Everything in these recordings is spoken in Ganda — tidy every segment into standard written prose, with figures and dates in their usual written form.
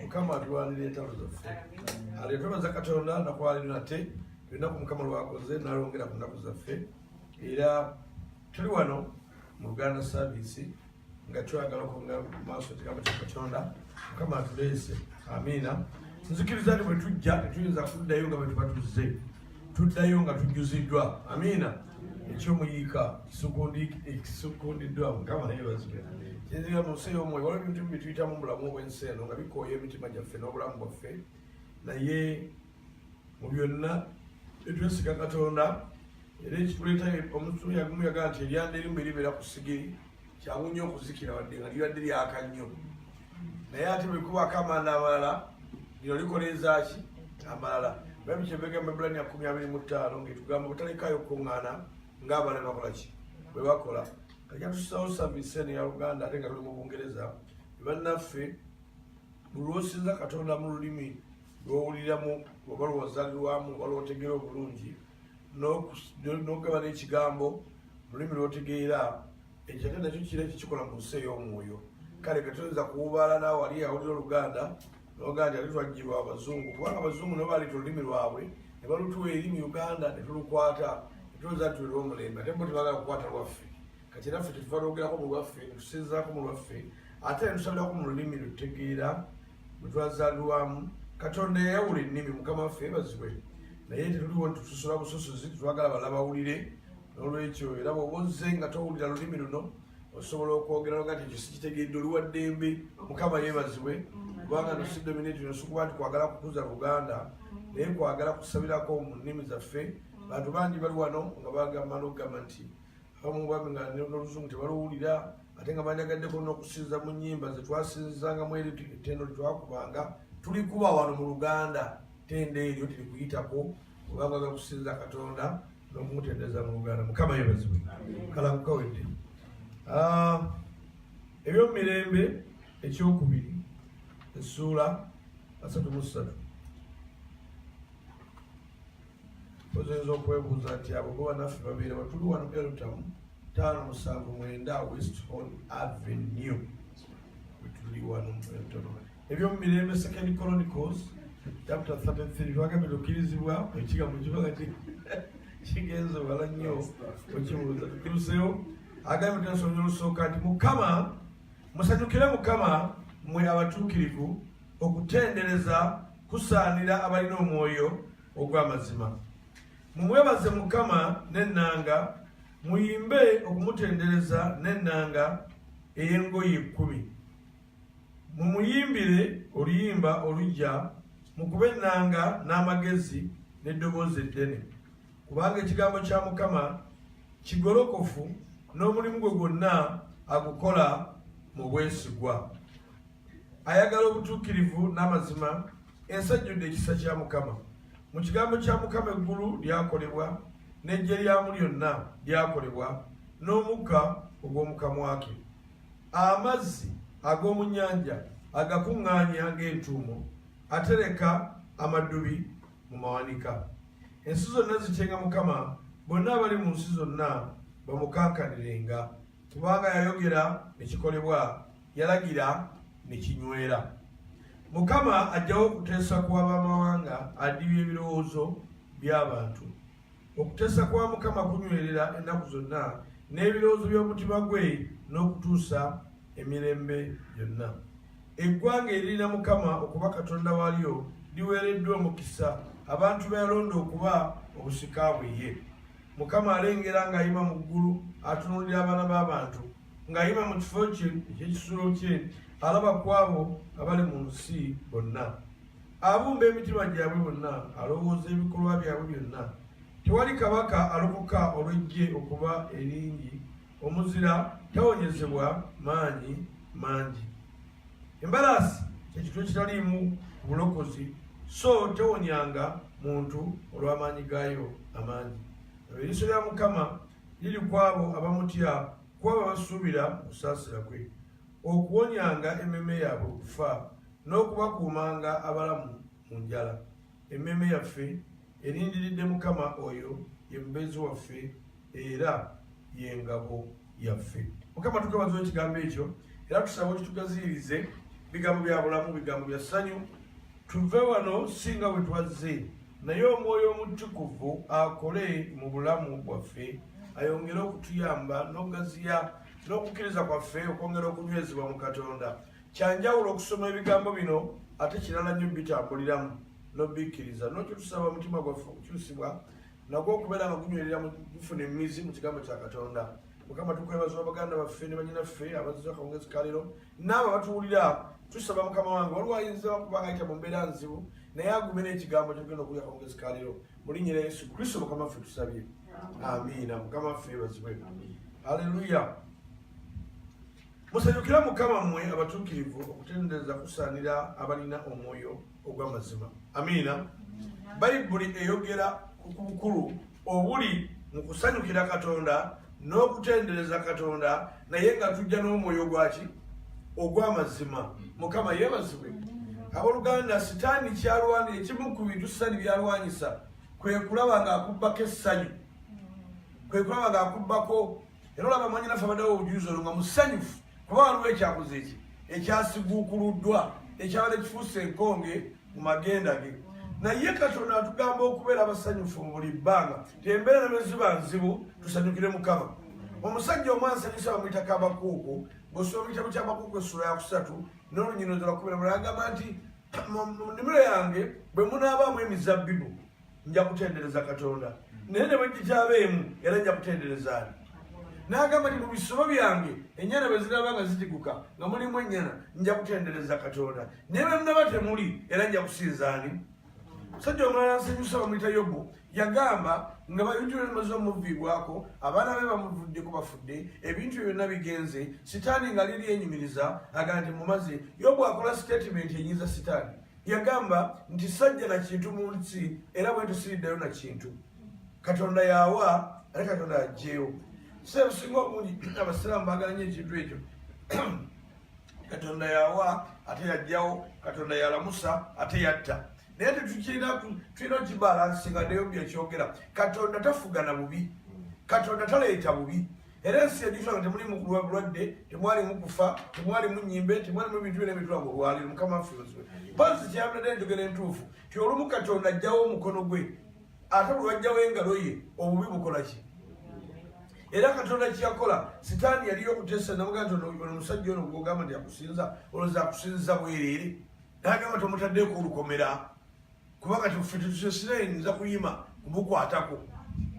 Mukama atulwanira entalo zaffe ate twebaza Katonda nakwaliro nate lunaku Mukama lwakoze nalwongera ku nnaku zaffe era tuli wano mu Luganda Service nga twagala okwongera maaso ekigambo kya Katonda Mukama atuleese amiina nzikiriza nti bwe tujja tetuyinza kuddayo nga bwe tuba tuzze tuddayo nga tujjuziddwa amiina ekyomuyiika kisukundiddwa Mukama yeebazibwe kinzira mu nsi y'omwoyo waliwo ebintu bye tuyitamu mu bulamu obw'ensi eno nga bikooya emitima gyaffe n'obulamu bwaffe naye mu byonna etwesiga Katonda era ekituleeta omuntu yagumu yagamba nti eryanda erimu eribeera ku sigiri kyangu nnyo okuzikira wadde nga libadde lyaka nnyo naye ate bwe kubako amanda amalala lino likoleezaaki amalala babi kyebegamba Ebbulaniya 25 ng'etugamba butalekayo okuŋŋaana ng'abalala bakolaki bwe bakola kajja tusawo savisi eno ya Luganda ate nga tuli mu Bungereza bannaffe buli lw'osinza Katonda mu lulimi lw'owuliramu oba lw'ozaalirwamu oba lw'otegeera obulungi n'ogaba n'ekigambo mu lulimi lw'otegeera ekyo ate nakyo kira ekikikola mu nsi ey'omwoyo kale katoyinza kuwubaala naawe wali awulira Oluganda n'ogaa nti ate twaggyibwa Abazungu kubanga Abazungu nabo baleeta olulimi lwabwe ne balutuwa eri mu Uganda ne tulukwata ne tulowooza nti lwe lw'omulembe ate bo tebagala kukwata lwaffe kati naffe tetuva lwogerako mu lwaffe ne tusinzaako mu lwaffe ate ne tusabirako mu lulimi lwe tutegeera bwe twazaalirwamu Katonda yayawula ennimi Mukama waffe yeebazibwe naye tetuliwo nti tusosola busosozi tetwagala bala bawulire n'olwekyo era bw'oba ozze nga towulira lulimi luno osobola okwogera nga nti ekyo sikitegeedde oli wa ddembe Mukama yeebazibwe kubanga nosidominati nosikuba nti kwagala kukuza Luganda naye kwagala kusabirako mu nnimi zaffe bantu bangi bali wano nga bagamba n'okugamba nti abamu bami nga n'oluzungu tebaluwulira ate nga banjagaddeko n'okusinza mu nnyimba ze twasinzangamu eri ettendo lyetwakubanga tulikuba wano mu Luganda tende eryo terikuyitako kubanga gakusinza Katonda n'okumutendereza mu Luganda Mukama yeebazibwe kalamuka wedde ebyomumirembe ekyokubiri essuula 33 oyinza okwebuuza nti abo bo bannaffe babeera batuli wano Eltham 579 West Horn Avenue wetuli wano ebyomumirembe 2 Chronicles chapter 33 twagambye okkirizibwa ekigambo kibaga kigenze wala nnyo okibuuza tukiruseyo agambye tunasomya olusooka nti Mukama musanyukire Mukama mmwe abatuukirivu okutendereza kusaanira abalina omwoyo ogw'amazima mumwebaze Mukama n'ennanga muyimbe okumutendereza n'ennanga ey'engoye 10 mumuyimbire oluyimba olujja mukube ennanga n'amagezi n'eddoboozi eddene kubanga ekigambo kya Mukama kigolokofu n'omulimu gwe gwonna agukola mu bwesigwa ayagala obutuukirivu n'amazima ensajjudde ekisa kya Mukama mu kigambo kya Mukama eggulu lyakolebwa n'eggye lyamu lyonna lyakolebwa n'omukka ogw'omu kamwa ke amazzi ag'omu nnyanja agakuŋŋaanya ng'entuumo atereka amaddubi mu mawanika ensi zonna zityenga Mukama bonna abali mu nsi zonna bamukankanirenga kubanga yayogera ne kikolebwa yalagira ne kinywera Mukama ajjawo okuteesa kw'abamawanga adibya ebirowoozo by'abantu okuteesa kwa Mukama kunywerera ennaku zonna n'ebirowoozo by'omutima gwe n'okutuusa emirembe byonna eggwanga eririna Mukama okuba Katonda waalyo liweereddwa omukisa abantu beyalonda okuba obusika bwe ye Mukama alengera ng'ayima mu ggulu atunuulira abaana b'abantu ng'ayima mu kifo kye eky'ekisulo kye alaba ku abo abali mu nsi bonna abumba emitima gyabwe bonna alowooza ebikolwa byabwe byonna tewali kabaka alokoka olw'eggye okuba eringi omuzira tawonyezebwa maanyi mangi embalaasi kyekitwe kitaliimu bulokozi so tewonyanga muntu olw'amaanyi gaayo amangi eriiso lya Mukama liri ku abo abamutya ku abo abasuubira okusaasira kwe okuwonyanga emmeeme yaabwe okufa n'okubakuumanga abalamu mu njala emmeeme yaffe erindiridde Mukama oyo ye mubeezi waffe era ye ngabo yaffe Mukama tukabaza ekigambo ekyo era tusaba okitugaziyirize bigambo bya bulamu bigambo bya ssanyu tuve wano singa bwe twazze naye omwoyo omutukuvu akole mu bulamu bwaffe ayongere okutuyamba n'okugaziya n'okukkiriza kwaffe okwongera okunywezebwa mu Katonda. Kyanjawulo okusoma ebigambo bino ate kirala nnyo bitambuliramu n'obikkiriza n'okyo tusaba omutima gwaffe okukyusibwa nagwo okubeera nga gunywerera gufuna emizi mu kigambo kya Katonda. Mukama tukwebaza baganda baffe ne banyinaffe abazze akawungezi ka leero n'abo abatuwulira tusaba Mukama wange waliwo ayinza okuba nga ayita mu mbeera nzibu naye agume n'ekigambo kyogenda okulya akawungezi ka leero mu linnya lya Yesu Kristo Mukama waffe tusabye. Amiina. Mukama waffe yeebazibwe. Haleluya. Musanyukira Mukama mmwe abatuukirivu okutendereza kusaanira abalina omwoyo ogw'amazima. Amiina. Bayibuli eyogera ku bukulu obuli mu kusanyukira Katonda n'okutendereza Katonda naye nga tujja n'omwoyo gwaki ogw'amazima. Mukama yeebazibwe. Abooluganda sitaani kyalwanira ekimu ku bintu sitaani byalwanyisa kwe kulaba ng'akubbako essanyu, kwe kulaba ng'akubbako era olaba mwanyinaffe abaddewo obujulizi olwo nga musanyufu kuba waliwo ekyakoze eki ekyasiguukuluddwa ekyabadde kifuuse enkonge mu magenda ge. Naye Katonda atugamba okubeera abasanyufu mu buli bbanga tembeera ne ziba nzibu tusanyukire Mukama. Omusajja omwansanyusa bamuyita Kabakuuku ng'osoma mu kitabo kya Habakuuku essula ya 3 n'olunyinozo lwa 10 agamba nti mu nnimiro yange bwe munaabaamu emizabbibu nja kutendereza Katonda naye ne bwe gitaabeemu era nja kutendereza ani. N'agamba nti mu bisolo byange ennyana bwe ziraba nga zitiguka nga mulimu ennyana nja kutendereza Katonda naye bwe munaba temuli era nja kusinza ani. Musajja omulala nsanyusa bamuyita Yobu yagamba nga ebintu byonna bimaze omuviibwako abaana be bamuvuddeko bafudde ebintu byonna bigenze sitaani nga liri enyumiriza agamba nti mumaze. Yobu akola statement enyiza sitaani yagamba nti sajja na kintu mu nsi era bwe tusiriddayo na kintu. Katonda yawa ate Katonda aggyeyo. Sebusinga obungi abasiraamu baagala nnyo ekintu ekyo. Katonda yawa ate yaggyawo, Katonda yalamusa ate yatta. Naye tulina kibalansingaddeyo byekyogera. Katonda tafugana bubi, Katonda taleeta bubi. Era ensi yagitula nga temulimu bulwadde, temwalimu kufa, temwalimu nnyimbe, temwalimu ebintu byonna ebitulaga olwaliro. Mukama waffe yeebazibwe. Mpozi kyeyambadde enjogera entuufu ti olumu Katonda ajjawo omukono gwe ate bwe wajjawo engalo ye obubi bukola ki? Era Katonda kyakola sitaani yaliyo okuteesa namugaa nti ono omusajja ono gwogamba nti akusinza olowooza akusinza bwereere n'agamba tomutaddeeko olukomera kubanga tuffe tetusesirayinza kuyima kumukwatako.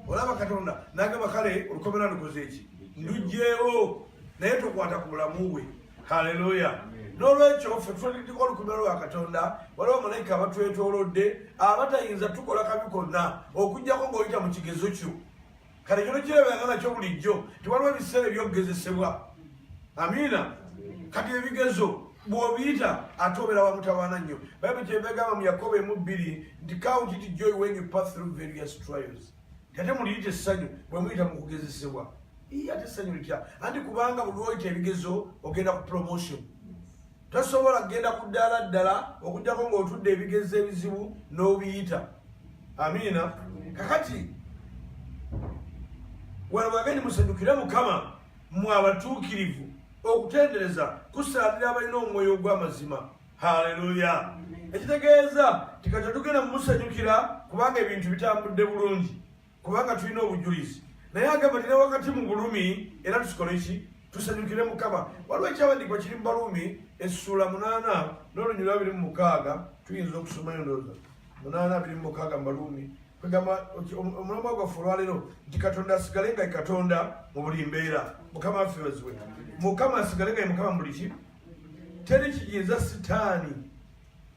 Olaba Katonda n'agamba kale olukomera lukoze eki ndugyewo naye tokwata ku bulamu bwe. Haleluya. N'olwekyo ffe tutandika olukomera lwa Katonda waliwo bamalayika abatwetoolodde abatayinza tukola kabi konna okuggyako ng'oyita mu kigezo kyo. Kale kino kirabanga nakyo bulijjo tewaliwo ebiseera ebyokugezesebwa. Amiina. Kati ebigezo bw'obiyita ate obeera wa mutawaana nnyo. Bayibuli kyebagamba mu Yakobo 2 nti count it joy when you pass through various trials. Ate muliyita essanyu bwe muyita mu kugezesebwa. Ate essanyu litya anti kubanga buli lwoyita ebigezo ogenda ku promotion. Tasobola kugenda ku ddaala ddala okujjako ng'otudde ebigezo ebizibu n'obiyita. Amiina. Kakati wano bwagenda musanyukire Mukama mmwe abatuukirivu okutendereza kusaanira abalina omwoyo ogw'amazima. Haleluya. Ekitegeeza tikati tugenda mumusanyukira kubanga ebintu bitambudde bulungi kubanga tulina obujulizi naye agamba tina wakati mu bulumi era tusikole ki tusanyukire Mukama. Waliwo ekyawandiikibwa kiri mu Balumi essula 8 n'olunyiriro 26 tuyinza okusomayo ndowooza 8:26 mu Balumi kwegamba omulamwa gwaffe olwaleero nti Katonda asigale nga ye Katonda mu buli mbeera. Mukama waffe yeebazibwe. Mukama asigale nga ye Mukama mu buli ki. Teri kiyinza sitaani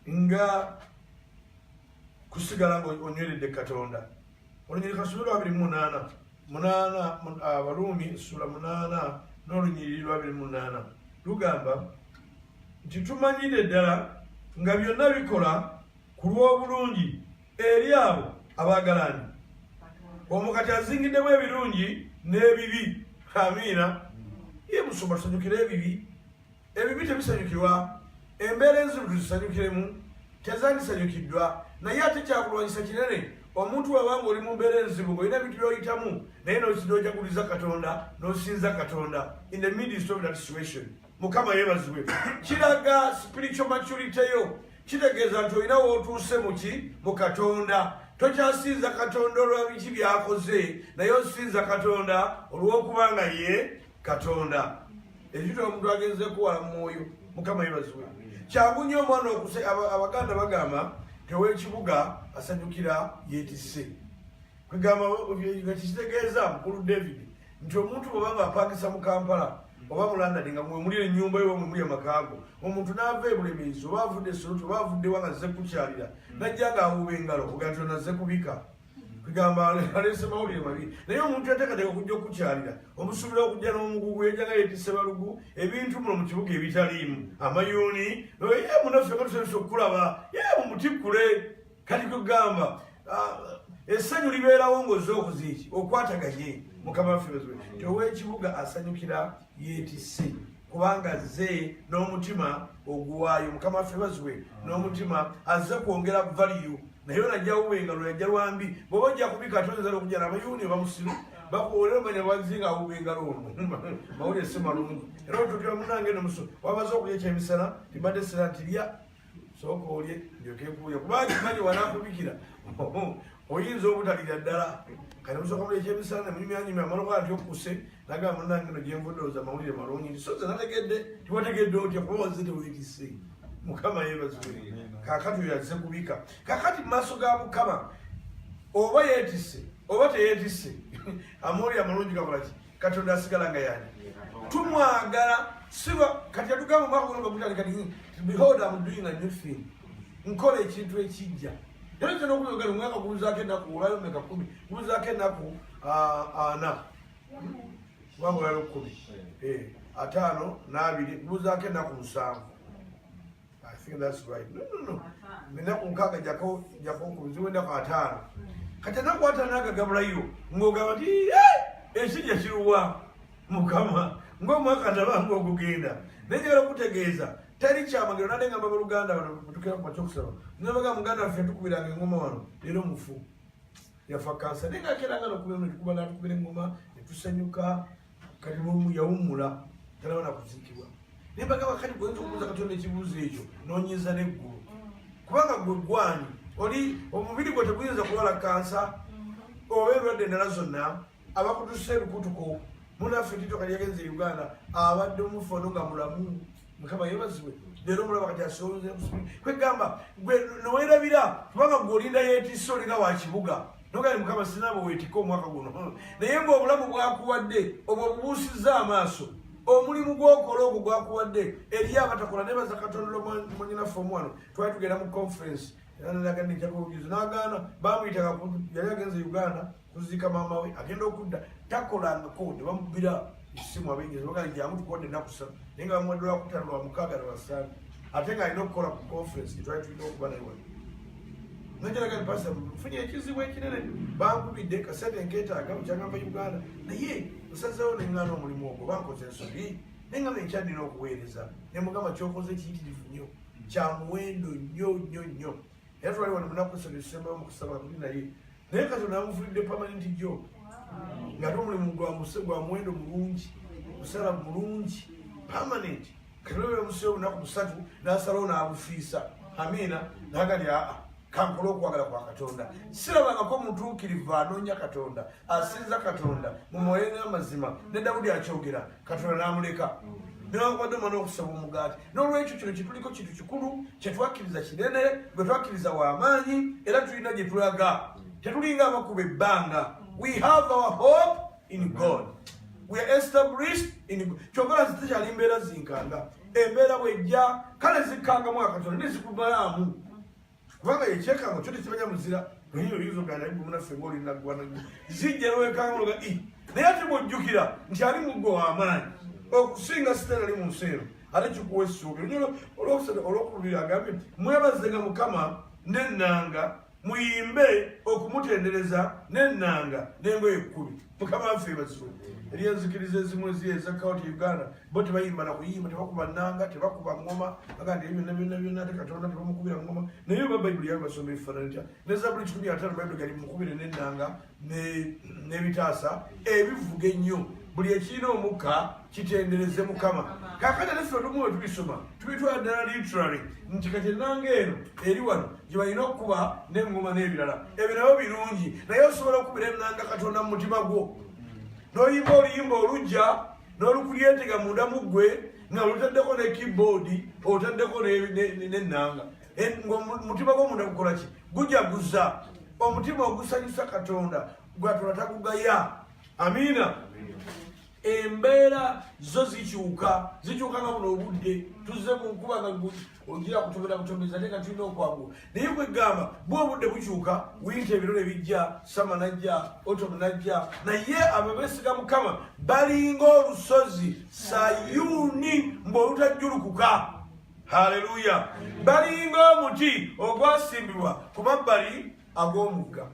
nga kusigala ng'onyweredde Katonda. Olunyiriri kasubira 2:8 Abaluumi essula 8 n'olunyiriri 2:8 lugamba nti tumanyire ddala nga byonna bikola ku lw'obulungi eri abo abaagalani omukati azingiddemu ebirungi n'ebibi. Amiina. Ye musoma tusanyukire ebibi. Ebibi tebisanyukirwa. Embeera enzibu tuzisanyukiremu tezandisanyukiddwa naye ate kyakulwanyisa kinene omuntu wabanga oli mu mbeera enzibu ng'olina ebintu by'oyitamu naye n'ojaguliza Katonda n'osinza Katonda in the midst of that situation. Mukama yeebazibwe. Kiraga spiritual maturity yo. Kitegeeza nti olina w'otuuse mu Katonda. Tokyasinza Katonda olwa biki by'akoze naye osinza Katonda olw'okubanga ye Katonda. Ekyo omuntu agenze kuwala mu mwoyo. Mukama yeebazibwe. Kyangu nnyo omwana Abaganda bagamba teweekibuga asanyukira yeetisse. Kwegamba kitegeeza mukulu David nti omuntu bw'obanga apangisa mu Kampala oba mu London nga muli ennyumba yo muli amakaago omuntu n'ava ebulemeezi oba avudde Soweto oba avuddewo nga azze kukyalira najja ng'awuba engalo kugira nti nazze kubika. Kwegamba aleese mawulire mabi naye omuntu yateekateeka okujja okukyalira omusuubira okujja n'omugugu yajja nga yeetisse balugu ebintu muno mu kibuga ebitaliimu amayuuni ye munaffe nga tusobose okukulaba ye mumutikkule. Kati kugamba essanyu libeerawo ng'ozze okuziiki okwataganye. Mukama waffe bezwe teweekibuga asanyukira yeetisse kubanga azze n'omutima oguwaayo. Mukama waffe bazwe n'omutima azze kwongera value naye najjawo engalo yajja lwambi bw'oba ojja kubika tonzala okujja n'amayuuni oba musiru bakuolera omanya bazinga awuba engalo ono mawulire si malungi era otutira munange nomuso wamaze okulya ekyemisana tibadde sera ntirya sooka olye ndyokeekuuya kubanga kimanyi wanaakubikira oyinza obutalira ddala kati musooka mulya ekyemisana nemunyumyanyumya amalokola ati okuse nagamba munange no gyenvuddeoza mawulire malungi nti soze nategedde tiwategedde otya kuba wazze teweetisse. Mukama yeebazibwe. Kaakati oyo azze kubika. Kaakati mu maaso ga Mukama oba yeetisse oba teyeetisse amawulire amalungi gakola ki? Katonda asigala nga yani. Tumwagala siba kati yatugamba omwaka guno nga gutandika kati behold I'm doing a new thing. Nkola ekintu ekijja. Era nze n'okuyogera omwaka gubuzaako ennaku olwayo mmeka 10 gubuzaako ennaku 4 kubanga olwayo 10 5 2 gubuzaako ennaku 7. I think that's right. No. Ninaku nkaaga jako kubizibu ennaku 5. Kati ennaku 5 agagabulayo ng'ogamba nti ekijja kiruwa Mukama ng'omwaka ndabanga ogugenda naye njagala okutegeeza teri kyamagero nade ngamba baluganda bano mutukira ku makyokusaba nabaga muganda waffe tukubiranga engoma wano leero mufu yafa kansa naye ngaakeranga nokuba natukubira engoma netusanyuka kati mumu yawummula talabana kuziikibwa naye mbagamba kati gwenza okubuuza Katonda ekibuuzo ekyo noonyiza n'eggulu kubanga gwe gwani oli omubiri gwe teguyinza kulwala kansa oba endwadde endala zonna abakutusa ebikutuko munaffe Tito kali yagenze Uganda abadde omufu ono nga mulamu. Mukama yeebazibwe leero mulaba kati asonze kwegamba gwe nowerabira kubanga gwe olinda yeetisse olinga wa kibuga nogali Mukama sinaba weetika omwaka guno naye ng'obulamu bwakuwadde obwo obubuusizza amaaso omulimu gw'okola ogwo gwakuwadde eriyo abatakola nebaza Katonda mwanyinaffe omwano twali tugenda mu conference naganda ekyakubugizo n'agaana bamuyitaga yali agenze Uganda kuziika maama we agenda okudda takolangako ne bamubira esimu abengezi bagali jangu tukodde ennaku 7 naye nga bamuwadde lwakutaano lwa 6 lwa 5 ate nga alina okukola ku conference twali tulina okuba naye wali najalaga mpasa mfunye ekizibu ekinene bankubidde kasente nkeetaaga mukyagamba Uganda naye osazeewo neŋŋaana omulimu ogwo bankoze ensobi naye nga nenkyandina okuweereza ne Mukama kyokoze kiyitirivu nnyo kya muwendo nnyo era twali wano munaku December mu kusaba tuli naye Katonda amufulidde permanent job nga omulimu gwa muwendo mulungi musala mulungi permanent Katonda yamusiba obunaku 3 n'asalawo n'abufiisa amiina nagali kankola okwagala kwa Katonda sirabangako mutuukirivu anoonya Katonda asinza Katonda mu mwoyo n'amazima ne Dawudi akyogera Katonda n'amuleka newankubadde omwana okusaba omugaati n'olwekyo kino kituliko kintu kikulu kyetwakkiriza kinene gwe twakkiriza w'amaanyi era tulina gye tulaga tetulinga abakuba ebbanga. We have our hope in God. We are established in God. Kyogala zitekyali mbeera zinkanga embeera bwejja kale zikkangamu Katonda nezikumalaamu kubanga yekyekanga kyo tekimanya muzira naye oyinza ogenda naye munaffe ng'olina ggwana zijja nowekangaloga naye ate bw'ojjukira nti ali mu ggwe w'amaanyi okusinga sitera ali mu nsi eno ate kikuwa essuubi olwokubiri agambye mwebazenga Mukama n'ennanga muyimbe okumutendereza n'ennanga n'engoye 10 mukama waffe yeebazibwe eryenzikiriza ezimu eziyeza kawuti Uganda bo tebayimba na kuyimba tebakuba nnanga tebakuba ngoma bagandi byonna ate Katonda tebamukubira ngoma naye oba bayibuli yabasoma ebifaananyi tya ne Zabbuli 15 bayibuli gali mukubire n'ennanga n'ebitaasa ebivuga ennyo buli ekirina omukka kitendereze mukama kakati ate ffe tumu we tubisoma tubitwala ddala literally nti kati ennanga eno eri wano gye balina okukuba n'engoma n'ebirala ebyo nabo birungi naye osobola okukubira ennanga Katonda mu mutima gwo n'oyimba oluyimba olujja n'olukulyetega munda mu ggwe nga lutaddeko ne keyboard otaddeko n'ennanga omutima gw'omunda gukola ki gujaguza omutima ogusanyusa Katonda Katonda tagugaya amiina embeera zo zikyuka nga buno obudde tuzze mu nkuba nga ogira kutomeza ate nga tulina okwagula naye kwegamba bwe obudde bukyuka winta ebirole bijja sama najja otomu najja naye abo beesiga mukama balinga olusozi Sayuuni mb'olutajjulukuka haleluya balinga omuti ogwasimbibwa ku mabbali ag'omugga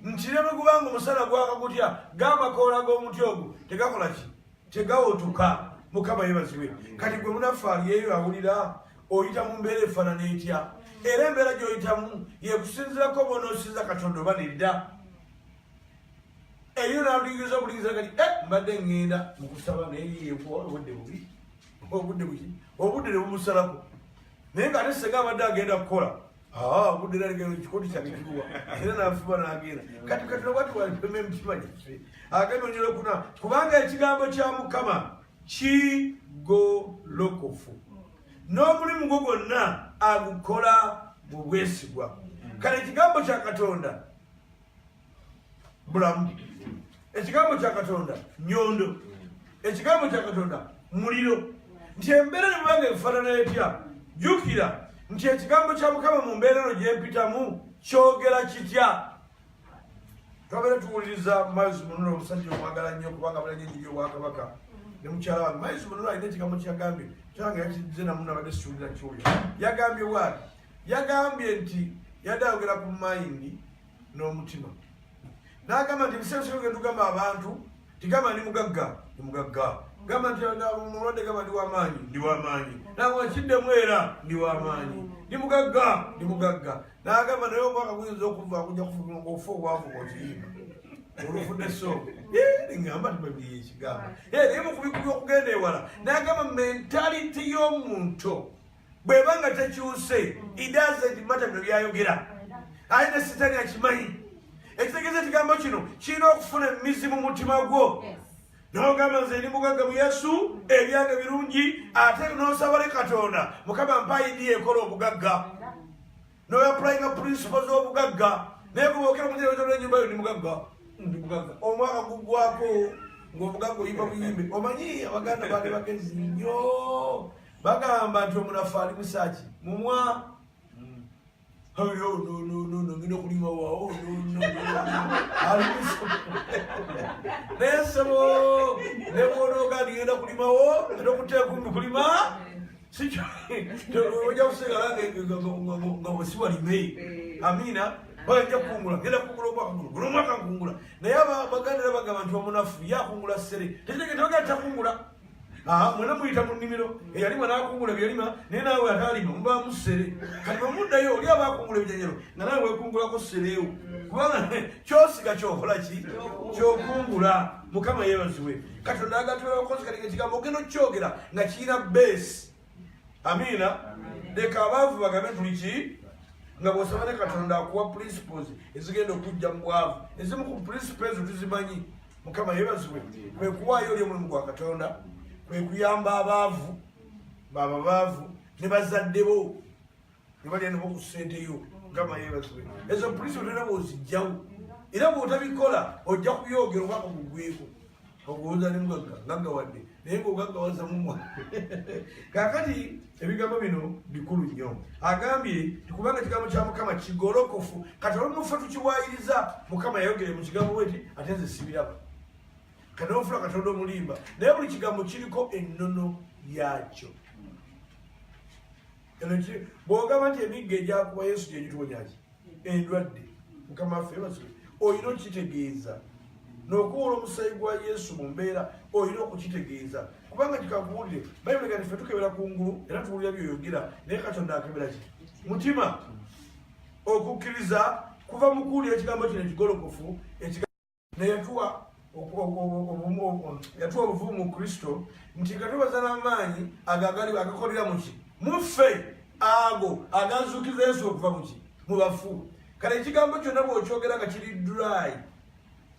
nti ne bwe gubanga omusana gwaka gutya g'amakoola g'omuti ogwo tegakola ki tegawotuka mukama yeebazibwe kati gwe munaffe yeeyo awulira oyita mu mbeera efaanana etya era embeera gy'oyitamu yekusinzirako bw'onoosinza Katonda oba nedda eyo naaluyiriza obulingiza kati mbadde ngenda mu kusaba naye yeekuwa obudde bubi obudde ne bumusalako naye nga ate senga abadde agenda kukola obudde naligenda ekikooti kyange kiruwa era nafuba n'agenda kati Katonda bwatuwalipema emitima gyaffe agenda onyera okuna kubanga ekigambo kya Mukama kigolokofu n'omulimu gwo gwonna agukola mu bwesigwa kale ekigambo kya Katonda bulamu ekigambo kya Katonda nyondo ekigambo kya Katonda muliro nti embeera ne mubanga efaanana etya jjukira nti ekigambo kya Mukama mu mbeera eno gye mpitamu kyogera kitya twabeera tuwuliriza Miles Munula omusajja omwagala nnyo kubanga balanye enjiri y'Obwakabaka ne mukyala wange Miles Munula alina ekigambo kyagambye kyange yakizze namu nabadde sikiwulira kiwulira yagambye waati yagambye nti yadde ayogera ku mayindi n'omutima n'agamba nti ebiseera bisooka genda tugamba abantu tigamba ndi mugagga gamba nti mulwadde gamba ndi w'amaanyi nagamba kiddemu era ndi w'amaanyi ndi mugagga n'agamba naye omwaka guyinza okuva kujja kufuga ng'ofa obwavu bw'okiyimba olufudde so ngamba tibabiri ekigamba naye mukubikubi okugenda ewala n'agamba mentality y'omuntu bw'eba nga tekyuse it doesn't matter bino byayogera aye ne sitaani akimanyi ekitegeeza ekigambo kino kirina okufuna emizi mu mutima gwo n'ogamba nze ndi mugagga mu Yesu ebyange birungi ate n'osaba ne Katonda Mukama mpa idiya ekola obugagga n'oyapulayinga principles z'obugagga naye kubookera muterezo n'ennyumba yo ndi mugagga omwaka guggwako ng'obugagga oyimba buyimbe omanyi Abaganda baali bagezi nnyo bagamba nti omunafu ali musaaki mumwa ngina okulima wawo naye ssebo ne bwonooga ndigenda kulimawo era okuteekumbi kulima sikyo ojja kusigala nga wesiwalime amiina bajja kukungula genda kukungula omwaka nkungula naye Abaganda era bagamba nti omunafu yakungula ssere tekitegeta takungula mwena muyita mu nnimiro eyalima n'akungula byalima naye naawe atalima mubaamu ssere kati bwemuddayo oli aba akungula ebijanjalo nga nawe wekungulako ssereewo kubanga kyosiga kyokola ki kyokungula Mukama yeebazibwe Katonda agatwera okozi kati ekigambo ogenda okyogera nga kirina beesi amiina leka abaavu bagambe tuli ki nga bw'osaba ne Katonda akuwa principles ezigenda okujja mu bwavu ezimu ku principles tuzimanyi Mukama yeebazibwe kwe kuwaayo oli omulimu gwa Katonda kwe kuyamba abaavu ne bazadde bo ne balya ne boku ssenteyo Mukama yeebazibwe ezo principles era bw'ozijjawo era bw'otabikola ojja kubyogera omwaka gugweko ogwoza ne mugagga wadde naye ng'ogaggawaza mumwa kaakati ebigambo bino bikulu nnyo agambye tikubanga ekigambo kya Mukama kigolokofu kati olumufe tukiwaayiriza Mukama yayogere mu kigambo bweti ate nze sibiraba kati ofula Katonda omulimba naye buli kigambo kiriko ennono yakyo bw'ogamba nti emigga egyakuba Yesu gye gitwonyaki endwadde Mukama waffe yeebazibwe olina okitegeeza n'okuwula omusaayi gwa Yesu mu mbeera olina okukitegeeza kubanga kikakuwulire Bayibuli kati ffe tukebera kungulu era tuwulira byoyogera naye Katonda akebera ki mutima okukkiriza kuva mu kuwulira ekigambo kino ekigolokofu neyatuwa obuvumu mu Kristo nti katubaza n'amaanyi agakolera muki muffe ago agazuukiza Yesu okuva muki mu bafu kale ekigambo kyonna bw'okyogera nga kiri dry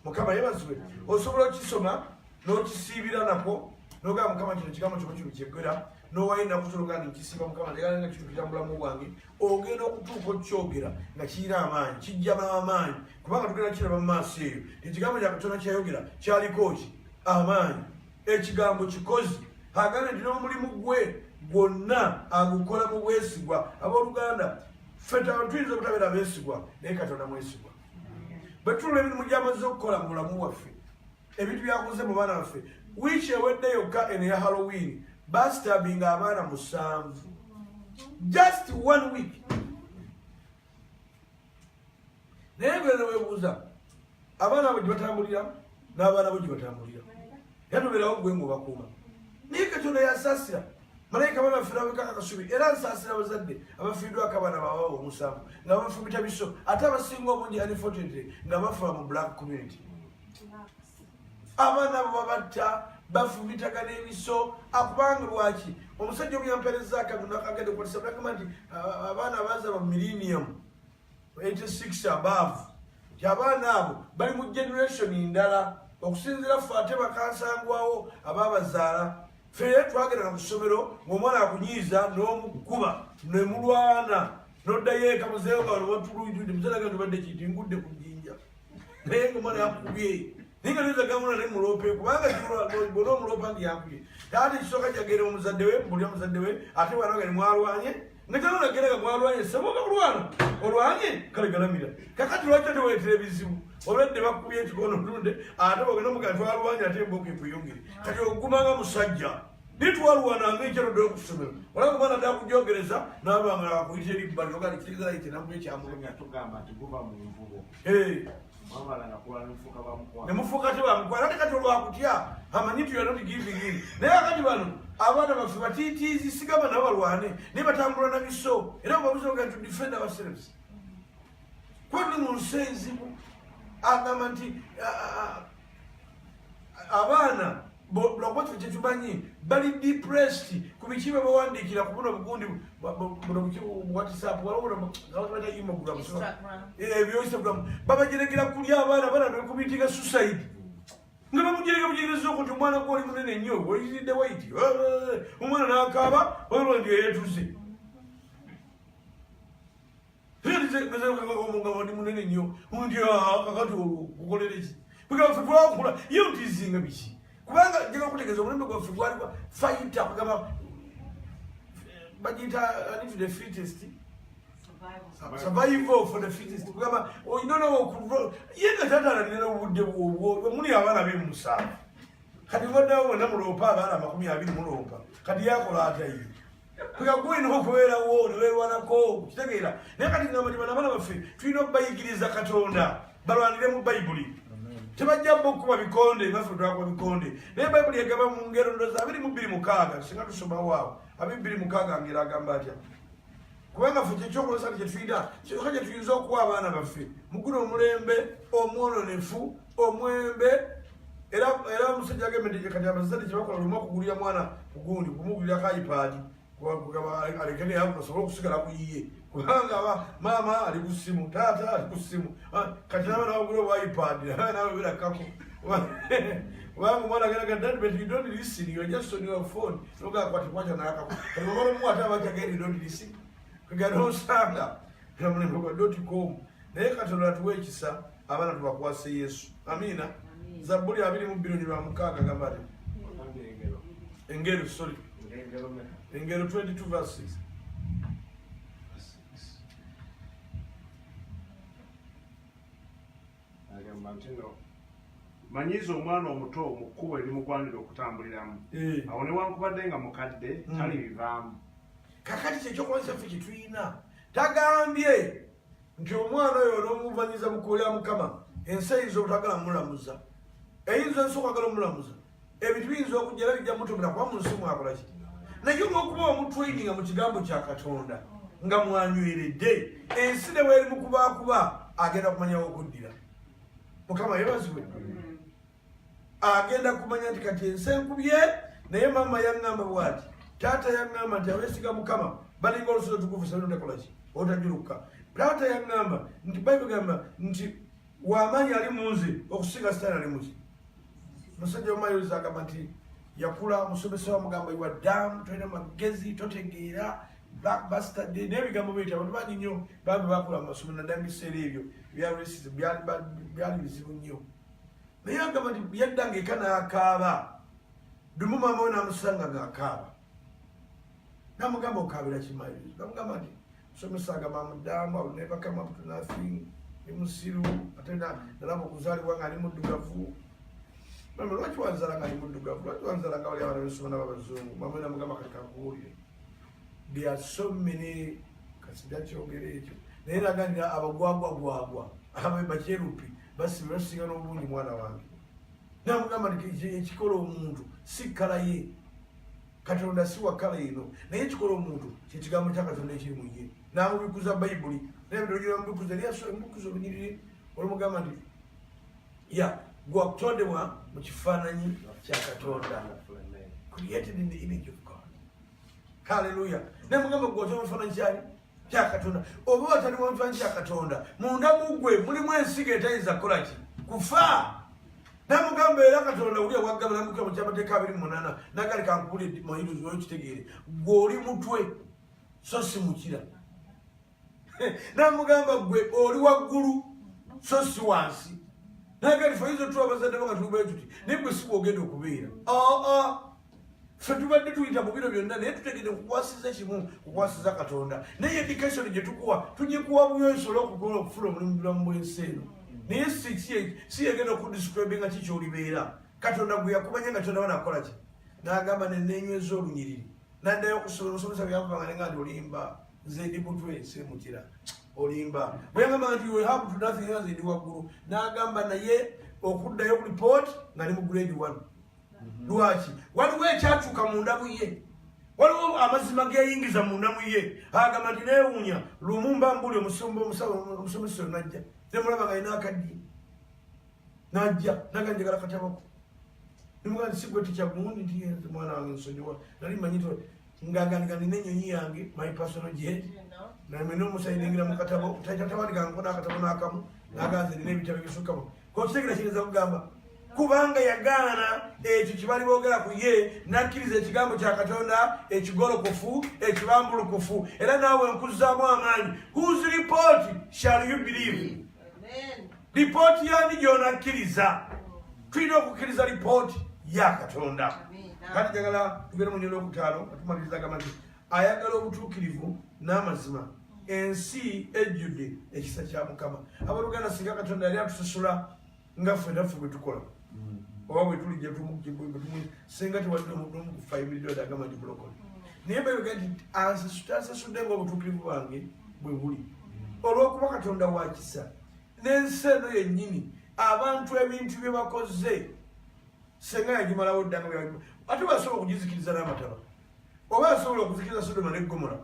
Mukama yebazibwe osobola okisoma n'okisiibira nako n'ogamba Mukama kino ekigambo kino kyegera n'owayina kutologa nkisiiba Mukama nga kino kitambulamu bwange ogenda okutuuka okyogera nga kiyina amaanyi kijjama amaanyi kubanga tugenda kiraba mu maaso eyo ekigambo kya Katonda kyayogera kyaliko ki amaanyi ekigambo kikozi agambye nti n'omulimu gwe gwonna agukola mu bwesigwa abooluganda ffe tuyinza obutabeera beesigwa naye Katonda mwesigwa bwe tulula emirimu gy'amaze okukola mu bulamu bwaffe ebintu byakoze mu baana baffe wiiki ewedde yokka eno ya Halloween baasitabinga abaana 7 just 1 week naye gwe neweebuuza abaana abo gye batambulira n'abaana abo gye batambulira yatobeerawo gwe ng'obakuuma naye Katonda yasaasira malayika babafira abekaka kasubi era nsaasira abazadde abafiiddwako abaana baabwe 7 nga bafumita biso ate abasinga obungi unfortunately nga bafa mu black community abaana abo babatta bafumitaka n'emiso akubanga lwaki omusajja omuyampereza agende kukolesa bagamba nti abaana abazaaba mu millennium 86 above nti abaana abo bali mu generation ndala okusinziira ffe ate bakansangwawo ababazaala ffe twagenda mu ssomero ng'omwana akunyiiza n'omukuba nemulwana n'oddayo eka muzeeyo nga wanobatuluyitudde muzeeraga tubadde kinti ngudde ku jjinja naye ng'omwana yakubye naye nga niza gamuna naye muloope kubanga bona omuloopa nti yakubye ate ekisooka kyagenda omuzadde we mbulya muzadde we ate wanaga ne mwalwanye nga kyalonageraga mwalwanye saboga kulwana olwanye kale galamira kakati lwaki teweetera ebizibu olwedde bakubye ekikono tunde ate bagenda omugaa twalwanye ate emboka ekweyongere kati ogumanga musajja nitwalwananga ekyalodde okusomero olaba omwana dda akujogereza nabanga akuyita eribbali ogali kirizaite namuye ekyamulumya tugamba nti guba mu nvubo nemufuuka tebamukwala ate kati olwakutya amanyi nti yona tigivigini naye akati bano abaana baffe batiitiizi sigamba nabo balwane naye batambula na biso era babuzoga nti defend ourselves kwani mu nsi enzibu agamba nti abaana lwakwatfe kyetumanyi bali depressed ku biki bwe bawandiikira ku buno bugundi whatsapp ebyo Instagram babajeregera kulya abaana bana kubitinga suicide nga bamujerega bujegereza okuti omwana gwoli munene nnyo oyiridde waiti omwana n'akaaba olwondi yeyetuze ndi munene nnyo ndi kakati okukolereki bwegaffe twakula yo ntizinga biki kubanga njega kutegeeza omulembe gwaffe gwali fayita kugamba bagiyita ani to the fittest survival for the fittest kugamba oyinonawo yenga tatalanira obudde bwobwo muli abaana be7 kati baddawo bonna muloopa abaana 20 muloopa kati yakola atayi kugagwina okubeerawo newerwanako kitegeera naye kati ngamba tibana abaana baffe tulina okubayigiriza Katonda balwanire mu Bayibuli tebajja okukuba bikonde baffe twakuba bikonde naye Bayibuli egamba mu ngero ndoza 22:6 singa tusomawo awo 22:6 ngero agamba atya kubanga ffe kyekyokulesa nti kyetuyina kyoka kyetuyinza okuwa abaana baffe mu guno omulembe omwononefu omwembe era omusajja agembe nti kati abazadde kyebakola lumu okugulira mwana kugundi kumugulirako iPad alekene yakusobola okusigala kuyiye kubanga maama ali ku ssimu taata ali ku ssimu kati nabaana bagula obwa iPad nawe birakako kubanga omwana ageraga dad but you don't listen, you're just on your phone nogakwatikwata nakako kati omwana omu ate abakagenda don't listen kagana osanga namulembe gwa .com naye Katonda atuwa ekisa abaana tubakwase Yesu amiina Zabbuli 22:6 gamba ati engero sorry engero 22:6 manyiza omwana omuto mu kkubo erimugwanira okutambuliramu awo newankubadde nga mukadde tali bivaamu kakati kyekyokubanisa ffe kyetuyina tagambye nti omwana oyo n'omuvanyiza mukolera Mukama ensi eyinza obutagala mulamuza eyinza nsooka gala omulamuza ebintu biyinza okujja era bijja mutomera kuba mu nsi mwakola ki naye olwokuba omutwaininga mu kigambo kya Katonda nga mwanyweredde ensi ne weeri mukubaakuba agenda kumanyawo okuddira Mukama yebazibwe agenda kumanya nti kati ensi enkubye naye maama yaŋŋamba bw'ati taata yaŋŋamba nti abeesiga Mukama balinga olusozi otukuvu sebinotekola ki otajuluka taata yaŋŋamba nti Bayibuli gamba nti w'amaanyi ali mu nze okusinga Sitaani ali muki musajja omumayiriza agamba nti yakula omusomesa wamugamba iwa ddamu tolina magezi totegeera blackbuster day n'ebigambo biyita abantu bangi nnyo bambi bakula mu masomero naddala ebiseera ebyo byalwesize byali bizibu nnyo naye agamba nti yadda ng'eka n'akaaba dumu maama we n'amusanga ng'akaaba n'amugamba okaabira kimayiriza n'amugamba nti musomesa agamba muddamu I will never come up to nothing ni musiru ate nalaba okuzaalibwa nga ali muddugavu mama lwaki wanzala nga ali muddugavu lwaki wanzala nga wali abaana b'essomero n'ababazungu maama we n'amugamba kati kankuwulire there are so many kasijja kyogera ekyo naye naganira abagwagwagwagwa bakyerupi basibe basinga n'obungi mwana wange n'amugamba nti ekikola omuntu si kkala ye Katonda si wa kkala eno naye ekikola omuntu kyekigambo kya Katonda ekiri mu ye n'amubikuza Bayibuli n'ebiragiro mubikuza mubikuza olunyiriri olumugamba nti gwe wakutondebwa mu kifaananyi kya Katonda created in the image of God. Hallelujah. Nemugamba gwe watondebwa mu kifaananyi kya Katonda oba watondebwa mu kifaananyi kya Katonda munda mu gwe mulimu ensigo etayinza kukola ki kufa namugamba era Katonda uli awagamba namuka mu kyamateeka 28 nagali kankubulire mayirizo oyo kitegeere gwe oli mutwe so si mukira namugamba gwe oli waggulu so si wansi nagali faizo tu abazadde nga tubwe tuti nibwe si bwogenda okubeera ffe tubadde tuyita mu biro byonna naye tutegedde kukwasiza kimu kukwasiza Katonda naye education gye tukuwa tugikuwa buyonso olw'okukola okufuna omulimu bulamu bw'ensi eno naye si yegenda okudescribe nga ki ky'olibeera Katonda gwe yakumanya nga Katonda banakola ki n'agamba neneenyweza olunyiriri n'addayo okusoma omusomesa byakubanga ne nga nti olimba nze ndi mutwe si mukira olimba bwe yagamba nti we have to nothing else ndi waggulu n'agamba naye okuddayo ku report nga ni mu grade 1 lwaki waliwo ekyakyuka munda mu ye waliwo amazima geyingiza munda mu ye agamba nti neewuunya lumumba mbuli omusomesa oyo najja nemulaba nga alina akaddi najja naga njagala katabako nimugamba nti sigwe tikyagundi nti mwana wange nsonyiwa nali manyi ngagandika nina ennyonyi yange my personal jet namena omusayi nengira mu katabo tatawandikangako n'akatabo n'akamu naganze nina ebitabo ebisukkamu kokitegera kiyinza kugamba kubanga yagaana ekyo kibali boogera ku ye nakkiriza ekigambo kya Katonda ekigolokofu ekibambulukufu era naawe nkuzaamu amaanyi whose report shall you believe report yani gyonakkiriza tulina okukkiriza report ya Katonda kati njagala tugere mu nnyolo okutaano atumaliriza gamba nti ayagala obutuukirivu n'amazima ensi ejjudde ekisa kya Mukama abaluganda singa Katonda yali atusasula nga ffe naffe bwe tukola oba bwe tuli gye singa tewadde omuntu ku 5 million agamba nti bulokole naye bayogera nti asasudde ng'obutuukirivu bwange bwe buli olw'okuba Katonda wa kisa n'ensi eno yennyini abantu ebintu bye bakoze senga yagimalawo ddanga ate basobola okugizikiriza n'amataba oba asobola okuzikiriza Sodoma ne Gomora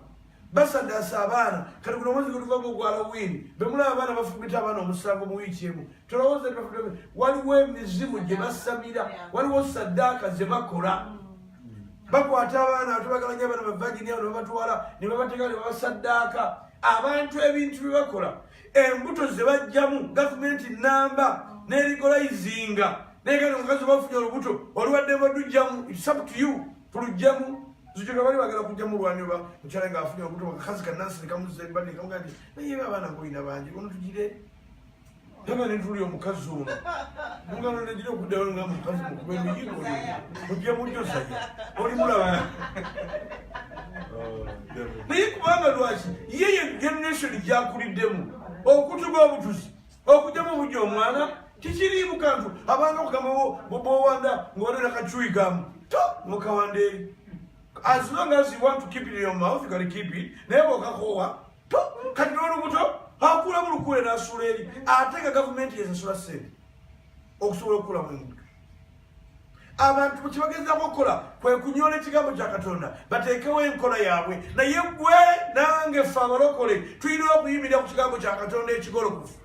basaddaasa abaana kati guno omwezi guluvako ogwa Halloween be mulaba abaana bafugita abaana omusango mu wiiki emu tolowooza waliwo emizimu gye basamira waliwo saddaaka ze bakola bakwata abaana tebagalanya abaana bavagini abo ne babatwala ne babateeka ne babasaddaaka abantu ebintu bye bakola embuto ze bajjamu gavumenti namba n'erigolayizinga naye kati omukazi bafunye olubuto oluwaddemu odujjamu it's up to you tulujjamu zikyeka bali bagala kujjamu olwanyoba mukyala ng'afunye olubuto akakazi kannansi ne kamuzza embali ne kamugaa nti naye abaana ng'olina bangi ono tugire naga ne tuli omukazi ono mugano negire okuddayo nga mukazi mukuba emiyigo mujja mujjosaya oli mulaba naye kubanga lwaki ye generation gyakuliddemu okutuga obutuzi okujjamu obujja omwana tikiriimu kantu abanga okugamba bwowanda ng'olina nakacuyi gamu to mukawanda eri as long as you want to keep it in your mouth you can keep it naye bw'okakoowa to kati n'olubuto akula mu lukule n'asuula eri ate nga gavumenti yesasula ssente okusobola okukulamu embuto abantu kibagezaako okukola kwe kunyola ekigambo kya Katonda bateekewo enkola yaabwe naye gwe nange ffe abalokole tulina okuyimirira ku kigambo kya Katonda ekigolokofu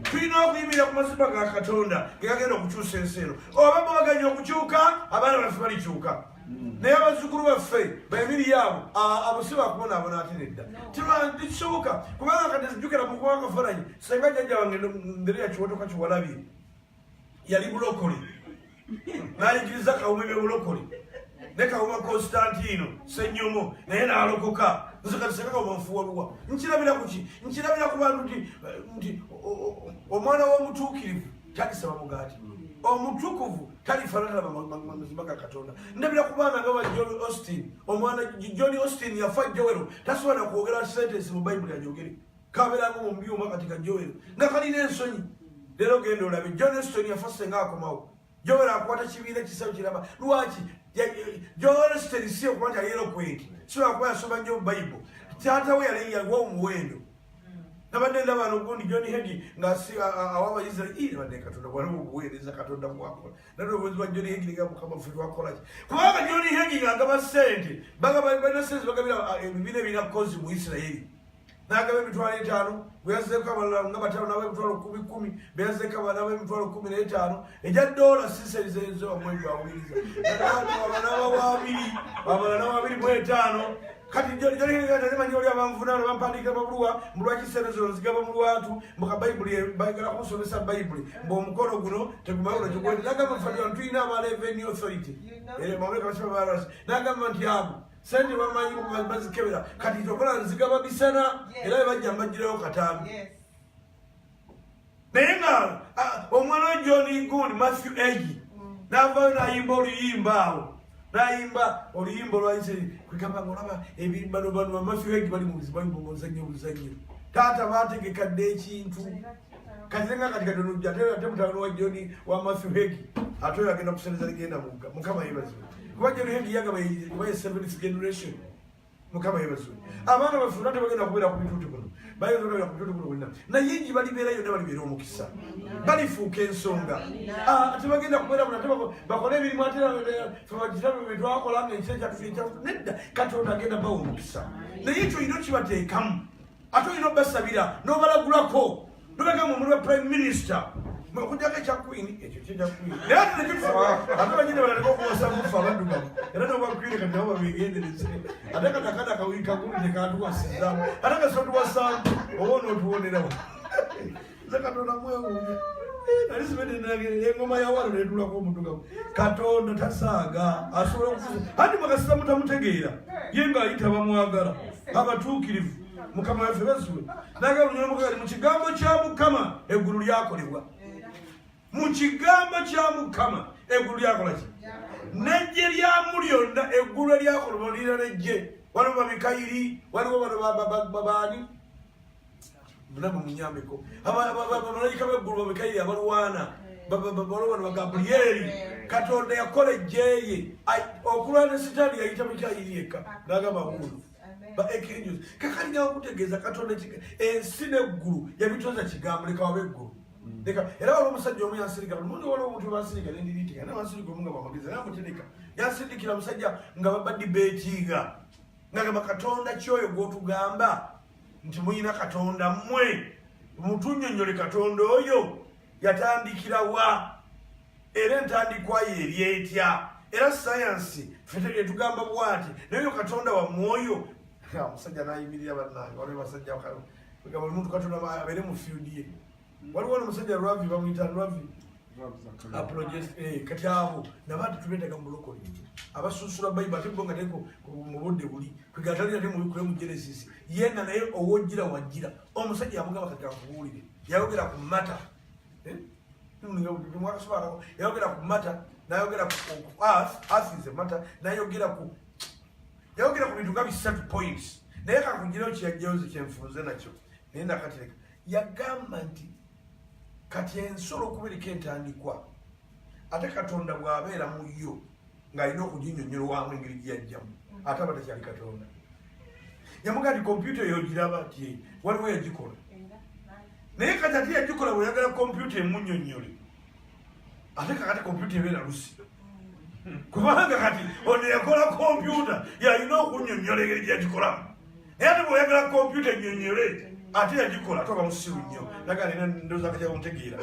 tulina okuyimirira ku mazima ga Katonda ge gagenda okukyusa ensi eno oba bwaganya okukyuka abaana baffe balikyuka naye abazzukulu baffe bemiri yaabo abo si bakubonaabona ate nedda tekisoboka kubanga kati zijjukira mu kubanga falanyi senga jjajja wange ndere yakiwotoka kiwalabye yali bulokole n'ayigiriza kawuma ebyobulokole ne kawuma Constantino Ssenyomo naye n'alokoka nze kati senga kawuma nfuwaluwa nkirabira kuki nkirabira ku bantu nti omwana w'omutuukirivu takisaba mugaati omutukuvu talifaanana mazima ga Katonda ndabira ku baana nga ba John Austin omwana John Austin yafa Joel tasobola kwogera sentence mu Bayibuli ajogere kabeeramu mu byuma kati ka Joel nga kalina ensonyi leero genda olabe John Austin yafa senga akomawo Joel akwata kibiina kisawo kiraba lwaki Joel Austin si okuba nti ayerokwenti si lwakuba yasoma nnyo mu Bayibuli taata we yaliwa omuwendo nabadde ndaba bano gundi John Hagee ng'asi awaba Israeli badde Katonda bwali obuweereza Katonda bwakola naye obwezi bwa John Hagee nga Mukama ffe twakola ki kubanga John Hagee ng'agaba ssente balina ssente bagabira ebibiina ebirina kozi mu Isirayiri n'agaba emitwalo 5 bwe yazzeeko abalala nga batano nabo emitwalo 10 be yazzeeko abalala emitwalo 15 ejja dola siserizezo omwezi awuliriza abalala n'ababiri mu 5 kati jolimanyi oli abanvunaano bampandiikira babuluwa mulwakiserezo nzigaba mu lwatu mukabayibuli bayagala kumusomesa bayibuli ng'omukolo guno tegumawula kigwete nagamba fadira tulina aba revenue authority mamuleka basibabaras nagamba nti abo sente bamanyi bazikebera kati tokola nzigaba bisana era bebajja mbagirayo katambi naye nga omwana wa John Gundi Matthew Egi navayo nayimba oluyimba awo nayimba oluyimba olwayise kwegamba ngolaba ebimbano bano bamafi wegi bali mu bayimba obuzannyo taata baategekadde ekintu kati nenga kati katonojja ate mutano wa John wa Matthew Hagee ate oyo agenda kusereza ligenda Mukama yeebazibwe kuba John Hagee yagaba ye 7th generation Mukama yeebazibwe abaana baffe nate bagenda kubeera ku bituuti kuno bayinza okubeera ku bituuti kuno bonna naye nji balibeerayo ne balibeera omukisa balifuuka ensonga tebagenda kubeera kuno ate bakole emirimu ate febakitabe betwakola nga ekisa kyatufe nedda Katonda agenda bawa omukisa naye ekyo olina okibateekamu ate olina obbasabira n'obalagulako nobagamba omuli wa prime minister okujjako ekya Queen ekyo kyekya Queen naye ate ate banyine balaleka okuwasa mufa abaddugavu era noba Queen kati nabo babegendereze ate kati akada akawuli kakulu tekatuwasizaamu ate kasotuwasaamu oba onootuwonerawo nze Katonda mwewuunya nali sibedde engoma yawalo netulako omuddugavu Katonda tasaaga asobola okufuza andi makasita mutamutegeera ye ng'ayita bamwagala abatuukirivu Mukama waffe bazibwe nagamba lunyolomukali mu kigambo kya Mukama eggulu lyakolebwa mu kigambo kya Mukama eggulu lyakola ki nejje lyamu lyonna eggulu eryakolebwa lirina nejje waliwo bamikayiri waliwo bano babaani munabo munyameko abamalayika b'eggulu bamikayiri abalwana waliwo bano bagabuliyeri Katonda yakola ejjeeye okulwana sitaani yayita mikayiri yekka n'agamba bulu kakalina okutegeeza Katonda ensi n'eggulu yabitoza kigambo leka wabe eggulu era waliwo omusajja omu yansirika mundi waliwo omuntu bansirika nendiriitika era bansirika omu nga bamagezi era mutereka yansindikira musajja nga babadibeetiinga ngagamba Katonda kyoyo gwotugamba nti muyina Katonda mmwe mutunnyonnyole Katonda oyo yatandikira wa era entandikwayo eri etya era sayansi ffe tugamba bwati naye Katonda wa mwoyo omusajja nayimirira bannange waliwo basajja gamba omuntu Katonda abeere mu field ye waliwo n'omusajja Lwavi bamuyita Lwavi kati abo nabantu tubeetaga mu bulokole abasunsula Bayibuli ate bo nga teko mu budde buli kwegatalira te mubikule mu Genesis yenna naye owojjira wajjira omusajja yamugamba kati akubuulire yayogera ku mata yayogera ku mata nayogera ku earth is a matter nayogera ku bintu nga bisatu points naye kakugirawo kyeyajjawozi kyenfunze nakyo naye nakatereka yagamba nti kati ensolo okubereka entandikwa ate Katonda bw'abeera mu yo ng'alina okuginnyonnyola engeri gyeyajjamu ate aba takyali Katonda yamuga nti kompyuta yogiraba ti waliwo yagikola naye kati ate yagikola bweyagala kompyuta emunnyonnyole ate kakati kompyuta ebeera lusi kubanga kati ono yakola kompyuta yalina okunnyonnyola engeri gyagikolamu naye ate bw'oyagala kompyuta ennyonnyole ate yagikola ate oba musiru nnyo naga nina ndowooza kajja kumutegeera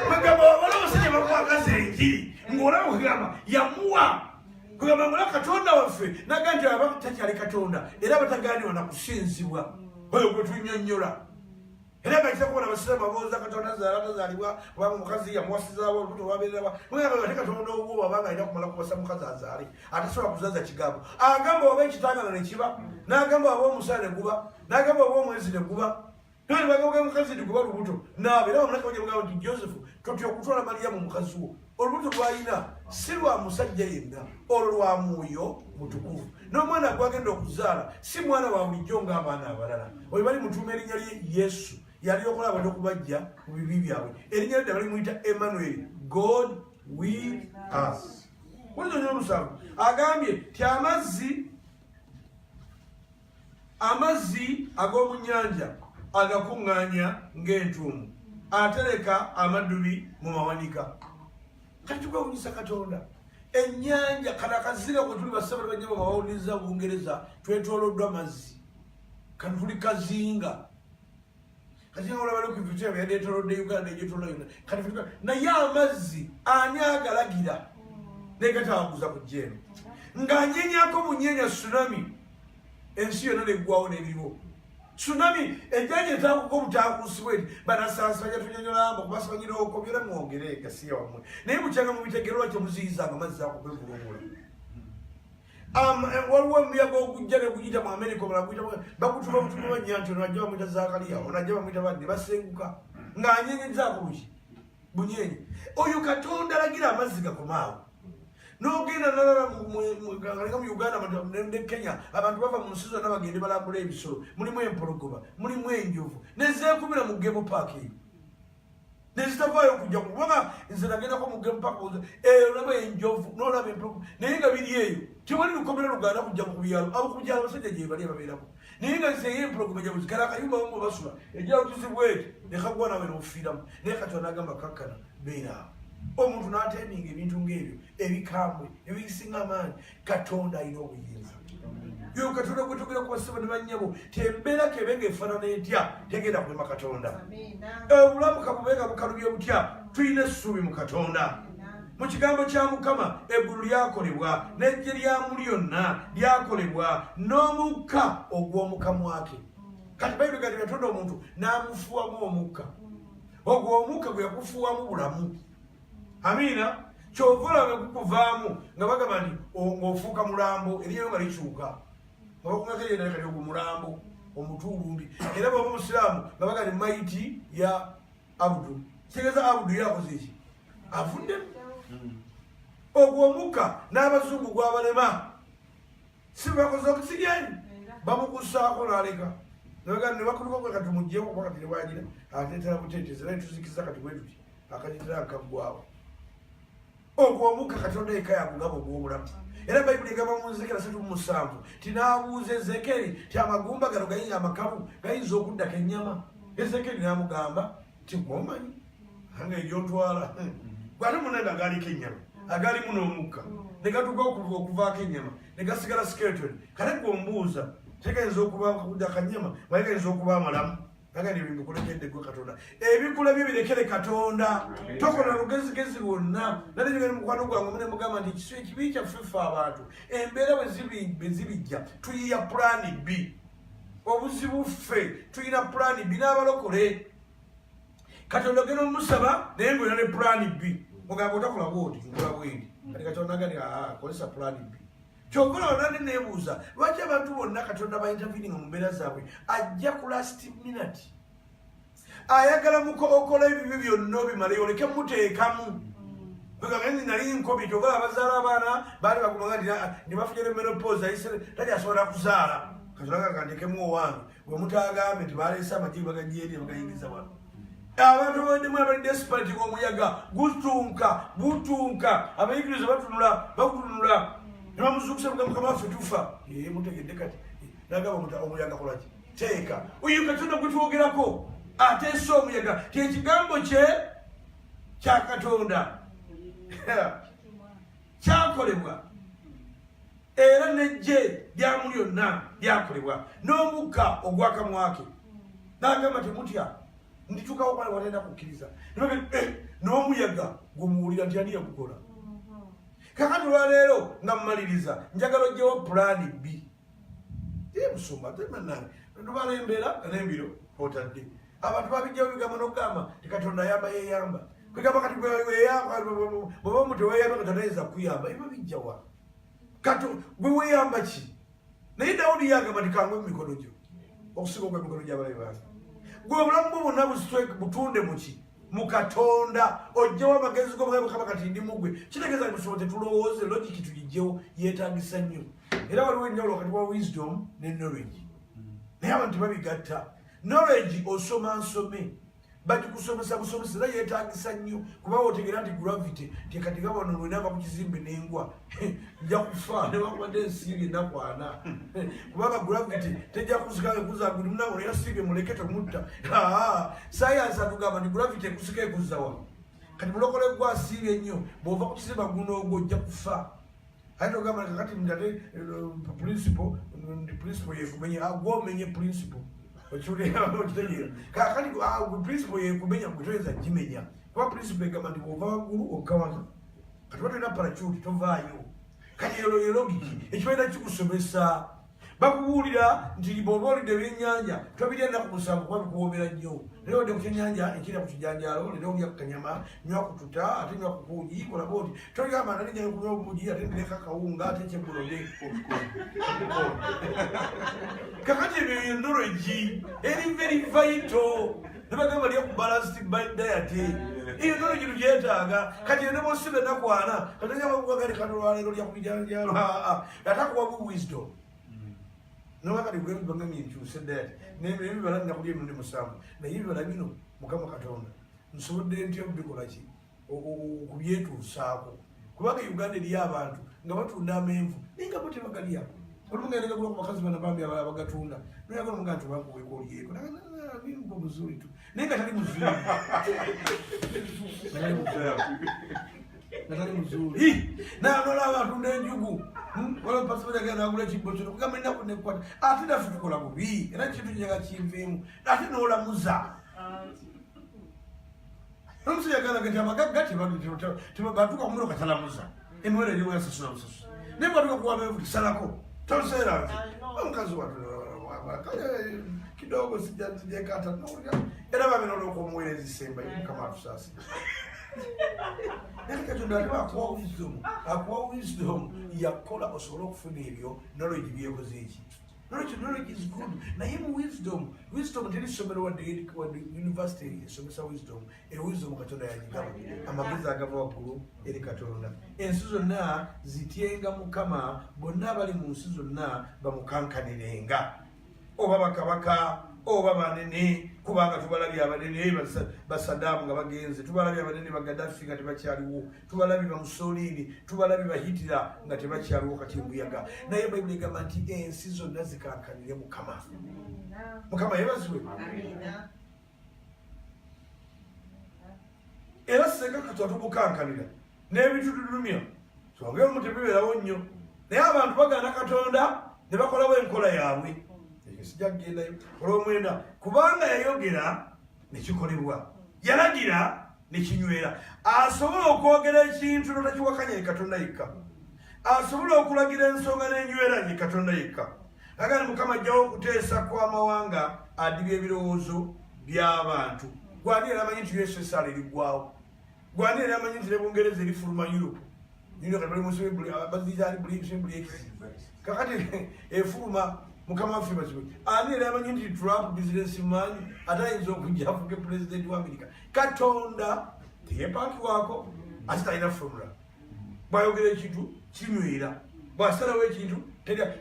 bagamba wala omusajja bakwagaza enjiri ng'olaba okugamba yamuwa kugamba ngola katonda waffe naga nti aba takyali katonda era batagaaniwa na kusinzibwa oyo gwe tunnyonnyola era nga kitakuba abasiraamu abooza katonda zaala tazaalibwa obanga omukazi yamuwasizaawo olubuto olwabeererawa mugamba ate katonda obwo abanga alina kumala kubasa mukazi azaale atasobola kuzaza kigambo agamba oba ekitangana ne kiba n'agamba oba omusana ne guba n'agamba oba omwezi ne guba nibagamba mukazi tiguba lubuto naabe era omulaka bajamugamba nti Josefu totya okutwala Mariyamu mukazi wo olubuto lwalina si lwa musajja yenna olwo lwa mwoyo mutukuvu n'omwana gwagenda okuzaala si mwana wa bulijjo ng'abaana abalala oyo bali mutuuma erinnya lye Yesu yali okola abantu okubajja mu bibi byabwe erinnya lidda balimuyita Emmanuel, God with us. Mulizo nnyo olusanvu agambye ti amazzi ag'omu nnyanja agakuŋŋaanya ng'entuumu atereka amaddubi mu mawanika. Kati tugawunyisa Katonda ennyanja kana kaziga kwe tuli basabali banyama bawuliriza mu Bungereza twetooloddwa amazzi kati tuli kazinga olabali ku Victoria byadeetoolodde Uganda egyetoolola yonna kati naye amazzi ani agalagira naye gatawaguza ku jjeeno ng'anyenyaako bunyeenya tsunami ensi yonna neggwawo n'ebiriwo tsunami ejjanja etaakuka obutakuusibwa eti banasaasanya tunyonyolamba kubasabanyiraoko byona mwongere gasiya wammwe naye mukyanga mubitegererwa kyemuziyizanga amazzi akubevulumula waliwo omuyaga ogujja neguyita mu America bakutuma butuma banyanti ono ajja bamwita Zakariya ono ajja bamwita badde basenguka ng'anyenyezaako buki bunyenye oyo Katonda alagira amazzi gakomaawo n'ogenda nalala mu Uganda ne Kenya abantu bava mu nsi zonna bagende balambula ebisolo mulimu empologoma mulimu enjovu nezeekubira mu Game Park eyo nezitavaayo okujja kubanga nze nagendako mu Game Park eyo olaba enjovu n'olaba empologoma naye nga biri eyo tewali lukomera luganda kujja mu kubyalo abo ku byalo abasajja gye bali ababeerako naye nga nze empologoma gyabuzi kale akayumba bamu basula ejjalo kizibweti nekagwa nawe n'ofiiramu naye Katonda agamba kakkana beeraawo omuntu n'ateminga ebintu ng'ebyo ebikambwe ebisinga amaanyi Katonda alina obuyinza yo Katonda gwe tugenda kubasaba ne bannyabo tembeera kebe ng'efaanana etya tegenda kulema Katonda obulamu kabubenga bukalubye butya tulina essuubi mu Katonda mu kigambo kya Mukama eggulu lyakolebwa n'eggye lyamu lyonna lyakolebwa n'omukka ogw'omu kamwa ke kati Bayibuli gati Katonda omuntu n'amufuuwamu omukka ogwo omukka gwe yakufuuwamu bulamu amiina kyova olabe gukuvaamu nga bagamba nti ng'ofuuka mulambo eriyo nga likyuka nga bakuŋakeyenda kati ogwo mulambo omutuulumbi era baba omusiraamu nga baga ni mayiti ya Abudu kitegeeza Abudu yakoze eki avuddemu ogwo omukka n'abazungu gwabalema si bakoze okusigeni bamukusaako n'aleka ne bakuluka kati mugjeeko kuba kati nebwagira ateetera buteetezi era nituzikiza kati bwe tuti akanyitira nkaggwawo ogwo omukka Katonda yekka yakugaba ogw'obulamu era Bayibuli egamba mu Nzekera 3:7 ti n'abuuza Ezekeri ti amagumba gano gayinza amakabu gayinza okuddako ennyama Ezekeri n'amugamba ti gwomanyi nga egyontwala gwate munanga agaaliko ennyama agaalimu n'omukka ne gatuga okuvaako ennyama ne gasigala skeleton kale gwombuuza tegayinza okuba kakudda kanyama naye gayinza okuba amalamu agandi ebintukulekedde gwe Katonda ebikula bye birekere Katonda tokola lugezigezi lwonna nali njogera mukwano gwange mune mugamba nti kisu ekibi kyaffe ffe abantu embeera bwe zibijja tuyiya pulaani B obuzibu ffe tuyina pulaani B n'abalokole Katonda ogenda omusaba naye ng'olina ne pulaani B mugamba otakola bwoti nkola bwendi kati Katonda agandi kolesa pulaani B kyova olaba nandi neebuuza lwaki abantu bonna Katonda bainterveninga mu mbeera zaabwe ajja ku last minute ayagala okola ebibi byonna obimale oleke muteekamu bwegagandi nali nkobi kyova abazaala abaana baali bagumanga ne bafunyira menopause tali asobola kuzaala Katonda gandekemu owange bwe mutaagambe nti baleese amagiri bagajeeri bagayingiza wano abantu badimu abali desperate ng'omuyaga butunka abayigiriza bakutunula nebamuzukisa Mukama waffe tufa mutegedde kati nagamba omuyaga kolaki teeka oyo Katonda gwe twogerako ateesa omuyaga kyekigambo kye kya Katonda kyakolebwa era nejje lyamu lyonna lyakolebwa n'omukka ogwakamwake n'agamba temutya nditukawo kwana watenda kukkiriza n'omuyaga gumuwulira nti ani yagukola kakati olwaleero nga mmaliriza njagala ojjewo pulaani B musumba temanange tubala embeera n'embiro otadde abantu babijjawo bigambo n'okugamba tikatonda ayamba yeyamba kwegamba kati bweba omu teweyamba katonda ayinza kuyamba eba bijjawa gwe weyamba ki naye dawudi yagamba tikangwe mu mikono gyo okusinga okw'emikono gy'abalabe bange gwe obulamu bwo bwonna butunde muki mu katonda ojjawo amagezi g'omukama kati ndi mugwe kitegeeza nti tetulowooze logiki tugijjewo yeetagisa nnyo era waliwo enjawulo wakati wa wisdom ne knowledge naye abantu babigatta knowledge osoma nsome bagikusomesa busomesa era yeetagisa nnyo kuba otegeera nti gravity tekati gabano lwenava ku kizimbe n'engwa nja kufa newakubadde ensiibye nakwana kubanga gravity tejja kusikanga ekuzaguli munabo yasiibye muleke tomutta sayansi atugamba nti gravity ekusika ekuzzawa kati mulokole gwa asiibye nnyo bw'ova ku kizimba gunoogwo ojja kufa ate ogamba kakati mujate principle yekumenya gwomenye principle okitegeera kakati principle yekumenya gwetoyinza gimenya kuba principle egamba nti bwova waggulu okawaza kati batolina parachute tovaayo kati elogiki ekibaina kikusomesa bakubuulira nti bw'oba olidde ebyennyanja tobirya ennaku musanvu kuba bikuwoomera nnyo naye odde ku kyennyanja ekirya ku kijanjaalo lero olya ku kanyama nywa ku tuta ate nywa ku kuugi kolaba oti togamba nalinyayo kunywa obuugi ate ndireka akawunga ate ekyegguloge kakati ebyo endologi eri very vital nebagamba lya ku balanced diet iyo ndologi tugyetaaga kati ene bosibe nakwana katenyamakugagali kanolwaleero lya ku bijanjaalo atakuwamu wisdom nowakati gwebibanga myenkyuse dati nebibala nakulya emirundi musanvu naye ebibala bino mukama katonda nsobodde ntya obikolaki okubyetuusaako kubanga uganda eriyo abantu nga batunda amenvu naye nga bo tebagalya olumugaenegagula ku bakazi bana bambi abala bagatunda noyagala muga nti obakuweka olyeko bimba omuzuli tu naye nga tali muzuli natali muzuli nanola abantu n'enjugu olapasiagenda ekibbo kino kugamba enaku nekwata ate naffe tukola bubi era kintu kinyaga kinviimu ate nolamuza omusajja agamba nti amagaga batuka kumuno katalamuza emiwere eriwo yasasula busasu naye bwatuka kuwaba evu kisalako toseera nti omukazi wakale kidogo sijekata era babina olwokuomuwere ezisemba mukama atusaasi naye katonda ate akuwa wisdom yakola osobole okufuna ebyo knowledge byekoze eki knowledge is good naye mu wisdom teri ssomero wadde university esomesa wisdom wisdom katonda yagigaba amagezi agava waggulu eri katonda ensi zonna zityenga mukama bonna abali mu nsi zonna bamukankanirenga oba bakabaka oba banene kubanga tubalabye abanene basadaamu nga bagenze tubalabye abanene bagadafi nga tebakyaliwo tubalabye bamusolini tubalabye bahitira nga tebakyaliwo kati mbuyaga naye bayibuli egamba nti ensi zonna zikankanire mukama yebazibwe era senga katwa tumukankanira n'ebintu tulumya songa ebimu tebibeerawo nnyo naye abantu bagana katonda ne bakolawo enkola yaabwe sijja kugendayo olw'omwenda kubanga yayogera nekikolebwa yalagira nekinywera asobola okwogera ekintu notakiwakanya ye katonda yekka asobola okulagira ensonga n'enywera ye katonda yekka agani mukama ajjawo okuteesa kw'amawanga adibya ebirowoozo by'abantu gwani era amanyi nti USSR eriggwawo gwani era amanyi nti nebungereza erifuluma Europe kakati efuluma mukama waffe bazibu ani era amanyi nti Trump business man atayinza okujja afuge president wa America katonda teyepakiwako ate talina formula bwayogera ekintu kinywera bwasalawo ekintu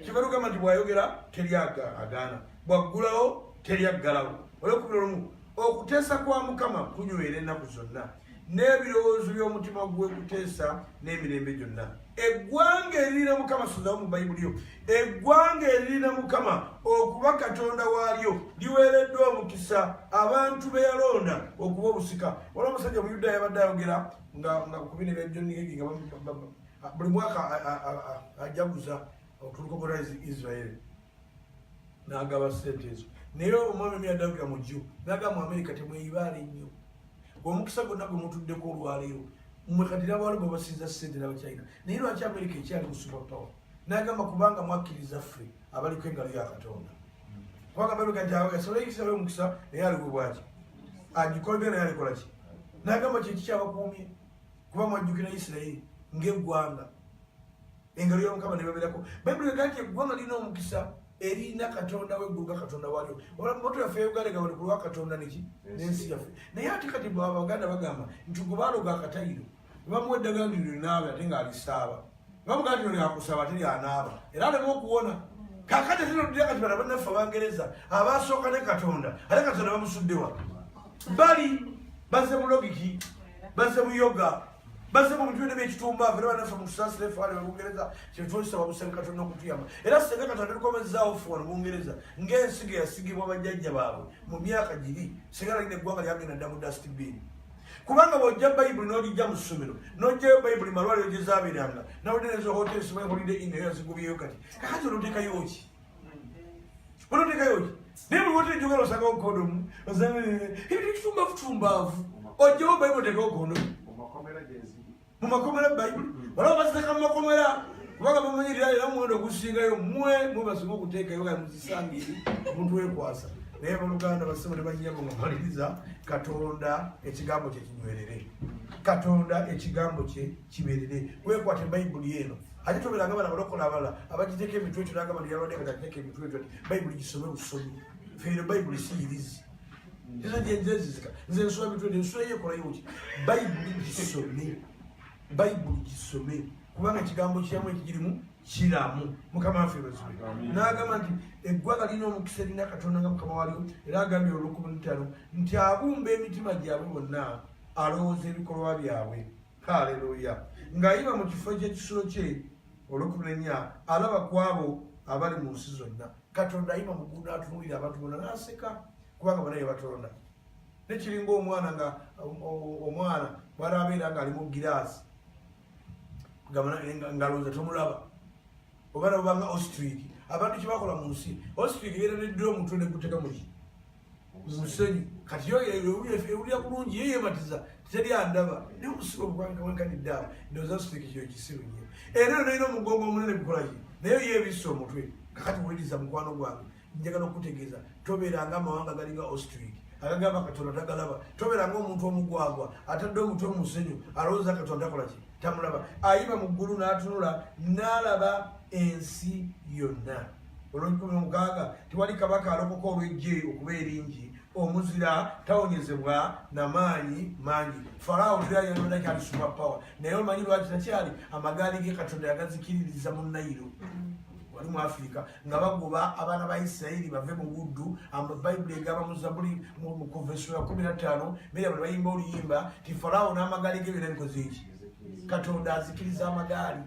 kibalugamba nti bwayogera teri agaana bwaggulawo teri aggalawo olwokubira olumu okuteesa kwa mukama kunywera ennaku zonna n'ebirowoozo by'omutima gwe kuteesa n'emirembe gyonna eggwanga eririna mukama sozawo mu bayibuli yo eggwanga eririna mukama okuba katonda waalyo liweereddwa omukisa abantu be yalonda okuba obusika waliwo omusajja omuyudaaya yabadde ayogera nga ku bino ebya John Hagee nga buli mwaka ajaguza okutukogola Israel n'agaba ssente ezo naye omwami myadaga mujju naga mu America temweyibaale nnyo omukisa gonna gwe mutuddeko olwaleero mmwe n'abaali bwe basinza ssente n'abakyayina naye lwaki America ekyali mu superpower n'agamba kubanga mwakkiriza ffe abaliko engalo ya Katonda kubanga America yasobola ekisaba omukisa naye aligwe bwaki agikolge naye alikola ki n'agamba kye kikyabakuumye kuba mwajjukira Isirayiri ng'eggwanga engalo y'Omukama ne babeerako Bayibuli egamba nti eggwanga lirina omukisa erina Katonda wegguluka Katonda waliwo moto yaffe Uganda gabali ku lwa Katonda neki n'ensi yaffe naye ate kati Abaganda bagamba nti gwe baaloga akatayiro bamuwa eddagala nti linaaba ate ng'alisaaba bamugaa nti lyakusaba ate lyanaaba era alema okuwona kakati zinodira kati bana bannaffe Abangereza abasooka ne Katonda ate Katonda bamusuddewa bali bazze mu logiki bazze mu yoga bazze mu bintu by'ekitumba era bannaffe mu kusaasira efaale mu Bungereza kyetwosaba busanga Katonda okutuyamba era singa Katonda tukomezzaawo fuwano mu Bungereza ng'ensigo yasigibwa bajjajja baabwe mu myaka giri singa lina eggwanga lyagenda dda mu dustbin kubanga bw'ojja Bayibuli n'olijja mu ssomero n'ojjayo Bayibuli malwaliro gye zaabeeranga n'odenezo hoteli simanyi holiday inn eyo yazigubyeyo kati kakati onoteekayo ki onoteekayo ki naye buli hoteli gyogala osangawo kondomu osanga ebintu ekitumbavutumbaavu ojjawo Bayibuli oteekawo kondomu mu makomera Bayibuli waliwo baziteka mu makomera kubanga bamanyirira era muwendo ogusingayo mwe basinga okuteekayo ga muzisangiri omuntu wekwasa naye baluganda basema ne banyabo nga maliriza Katonda ekigambo kye kinywerere Katonda ekigambo kye kiberere wekwate Bayibuli eno ate toberanga bana balokola abalala abagiteeka emitwe ekyo n'agamba nti yabadde katateeka emitwe ekyo Bayibuli gisome busomi feero Bayibuli siyirizi ezo gyenzenzizika nze nsula mitwe ensula yekolayo ki Bayibuli gisome kubanga ekigambo kyamu ekigirimu kiramu Mukama waffe bazibe n'agamba nti eggwanga lirina omukisa erina Katonda nga Mukama waliwo era agambye olw'okubunitano nti abumba emitima gyabwe bonna alowooza ebikolwa byabwe haleluya ng'ayiba mu kifo ky'ekisulo kye olw'okubunenya alaba ku abo abali mu nsi zonna Katonda ayiba mu ggulu n'atunuulira abantu bonna n'aseka kubanga bonna ye batonda nekiringa omwana nga omwana bw'anaabeera ng'ali mu giraasi ngalowooza tomulaba oba nabanga ostrich abantu kyebakola mu nsi ostrich yeereddira omutwe neguteka muki musenyu kati ewulira kulungi yeyematiza teri andaba naye omusiba obukwankanidde awo ndowooza ostrich kyo kisiru nnyo era nalina omugongo omunene gukolaki naye yeebisse omutwe kakati wuliriza mukwano gwange njagala okutegeeza tobeeranga amawanga galinga ostrich agagamba Katonda tagalaba tobeeranga omuntu omugwagwa atadde omutwe musenyu alowooza Katonda takolaki tamulaba ayiba mu ggulu n'atunula n'alaba ensi yonna olw'ekumi tewali kabaka alokoka olw'ejje okuba eringi omuzira tawonyezebwa n'amaanyi mangi Faraawo tyayonona kyali super power naye omanyi lwaki takyali amagaali ge Katonda yagazikiririza mu Nayiro wali mu Afirika nga bagoba abaana ba Isirayiri bave mu buddu Bayibuli egamba mu Zabuli mu Kuva ya 15 Miriyamu ne bayimba oluyimba ti Faraawo n'amagaali ge byonna bikoze eki Katonda azikiriza amagaali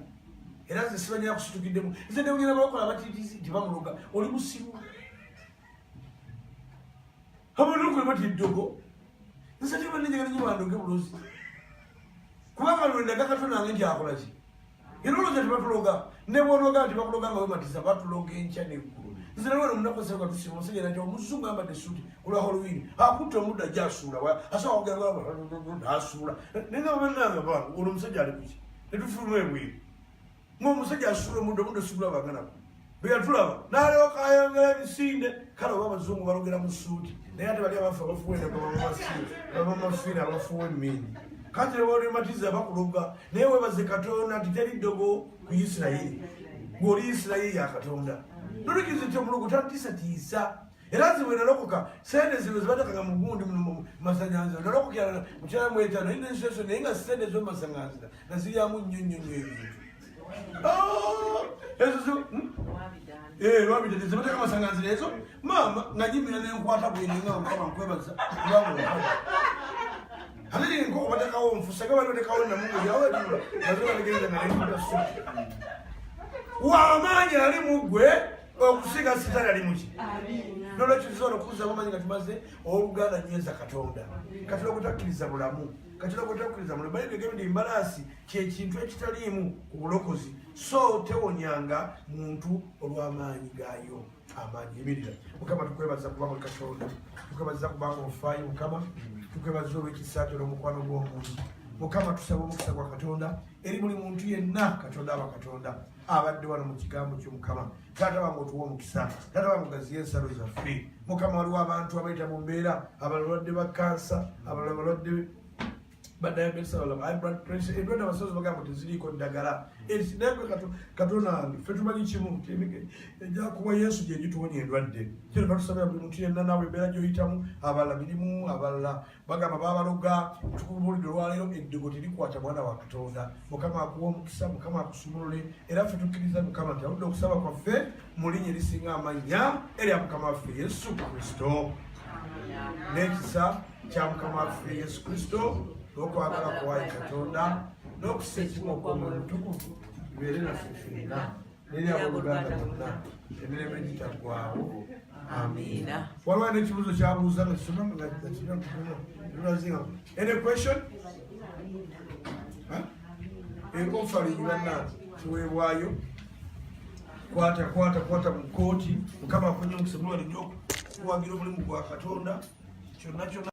era nze sibanyira kusitukiddemu nze newunyira bakola abatiitizi tebamuloga oli musibu abalokole bati eddogo nze tebanenjagala nyo bandoge bulozi kubanga lwendaga Katonda nange nti akola ki era olowooza tebatuloga ne bwonoga nti bakuloga nga wematiza batuloga enkya neggulu nze nalwena omunaku tusiba omusajja nati omuzungu ayambadde essuuti kulwa Halloween akutta omudda gy'asuula asobola kugenda asuula naye nga bannanga bange olwo omusajja ali kuki netufuluma ebweru ng'omusajja asuula omuddo sigula baganako bwe yatulaba n'alyoka ayongera emisinde kale oba abazungu balogera mu ssuuti naye ate bali abafu abafuwenda bamamafiina abafuwa emmindi kati nebaolimatiza bakuloga naye webaze Katonda nti teri ddogo ku Isirayiri ng'oli Isirayiri ya Katonda nolukizi ti omulugu tantiisatiisa era nze bwe nalokoka sente zino zibatekanga mu gundi mu masanganzira nalokokera mukyala mu etaano ina ensueso naye nga sente zo masanganzira naziryamu nnyo ebintu lwabidde zibateka masanganzira ezo maama nga nyimira nenkwata bwenenga Mukama nkwebaza ate enkoko batekawo nfusaga bali batekawo namungu yaweula azobalegeza nga nenkuta suti w'amaanyi ali mu ggwe okusinga sitaani ali muki nolwekyo tusobola okukuza amanyi nga tumaze oluganda nyweza katonda katonda gwetakkiriza bulamu katonda gwetakkiriza bulamu bali begembe embalaasi kyekintu ekitaliimu ku bulokozi so tewonyanga muntu olw'amaanyi gaayo amaanyi emirira mukama tukwebaza kuba muli katonda tukwebaza kubanga ofaayo mukama tukwebaza olw'ekisa kyo n'omukwano gw'omuntu mukama tusaba omukisa gwa katonda eri buli muntu yenna katonda aba katonda abadde wano mu kigambo ky'omukama taata wange otuwa omukisa taata wange ogaziya ensalo zaffe mukama waliwo abantu abayita mu mbeera abalwadde ba kansa abalala balwadde ba diabetes abalala high blood pressure endwadde abasozi bagamba teziriiko ddagala naye katonda wange ffe tumanyi kimu ejakuwa yesu gye gituwonya endwadde kino batusabira buli muntu yenna naawe embeera gy'oyitamu abalala mirimu abalala bagamba babaloga tukubulidde olwaleero eddigo terikwata mwana wa katonda mukama akuwa omukisa mukama akusumulule era ffe tukkiriza mukama nti aludde okusaba kwaffe mu linnya erisinga amannya erya mukama waffe yesu kristo n'ekisa kya mukama waffe yesu kristo n'okwagala kwayi katonda n'okusekimu okw'omwoyo omutukuvu bibeere naffe ffenna n'eri abooluganda bonna emirembe gitaggwaawo amiina. Waliwo n'ekibuuzo kyabuuza nga kisoma nga kinazinga any question offering bannange kiweebwayo kwata mu kooti mukama afunye omukisa mulwali nnyo okuwagira omulimu gwa katonda kyonna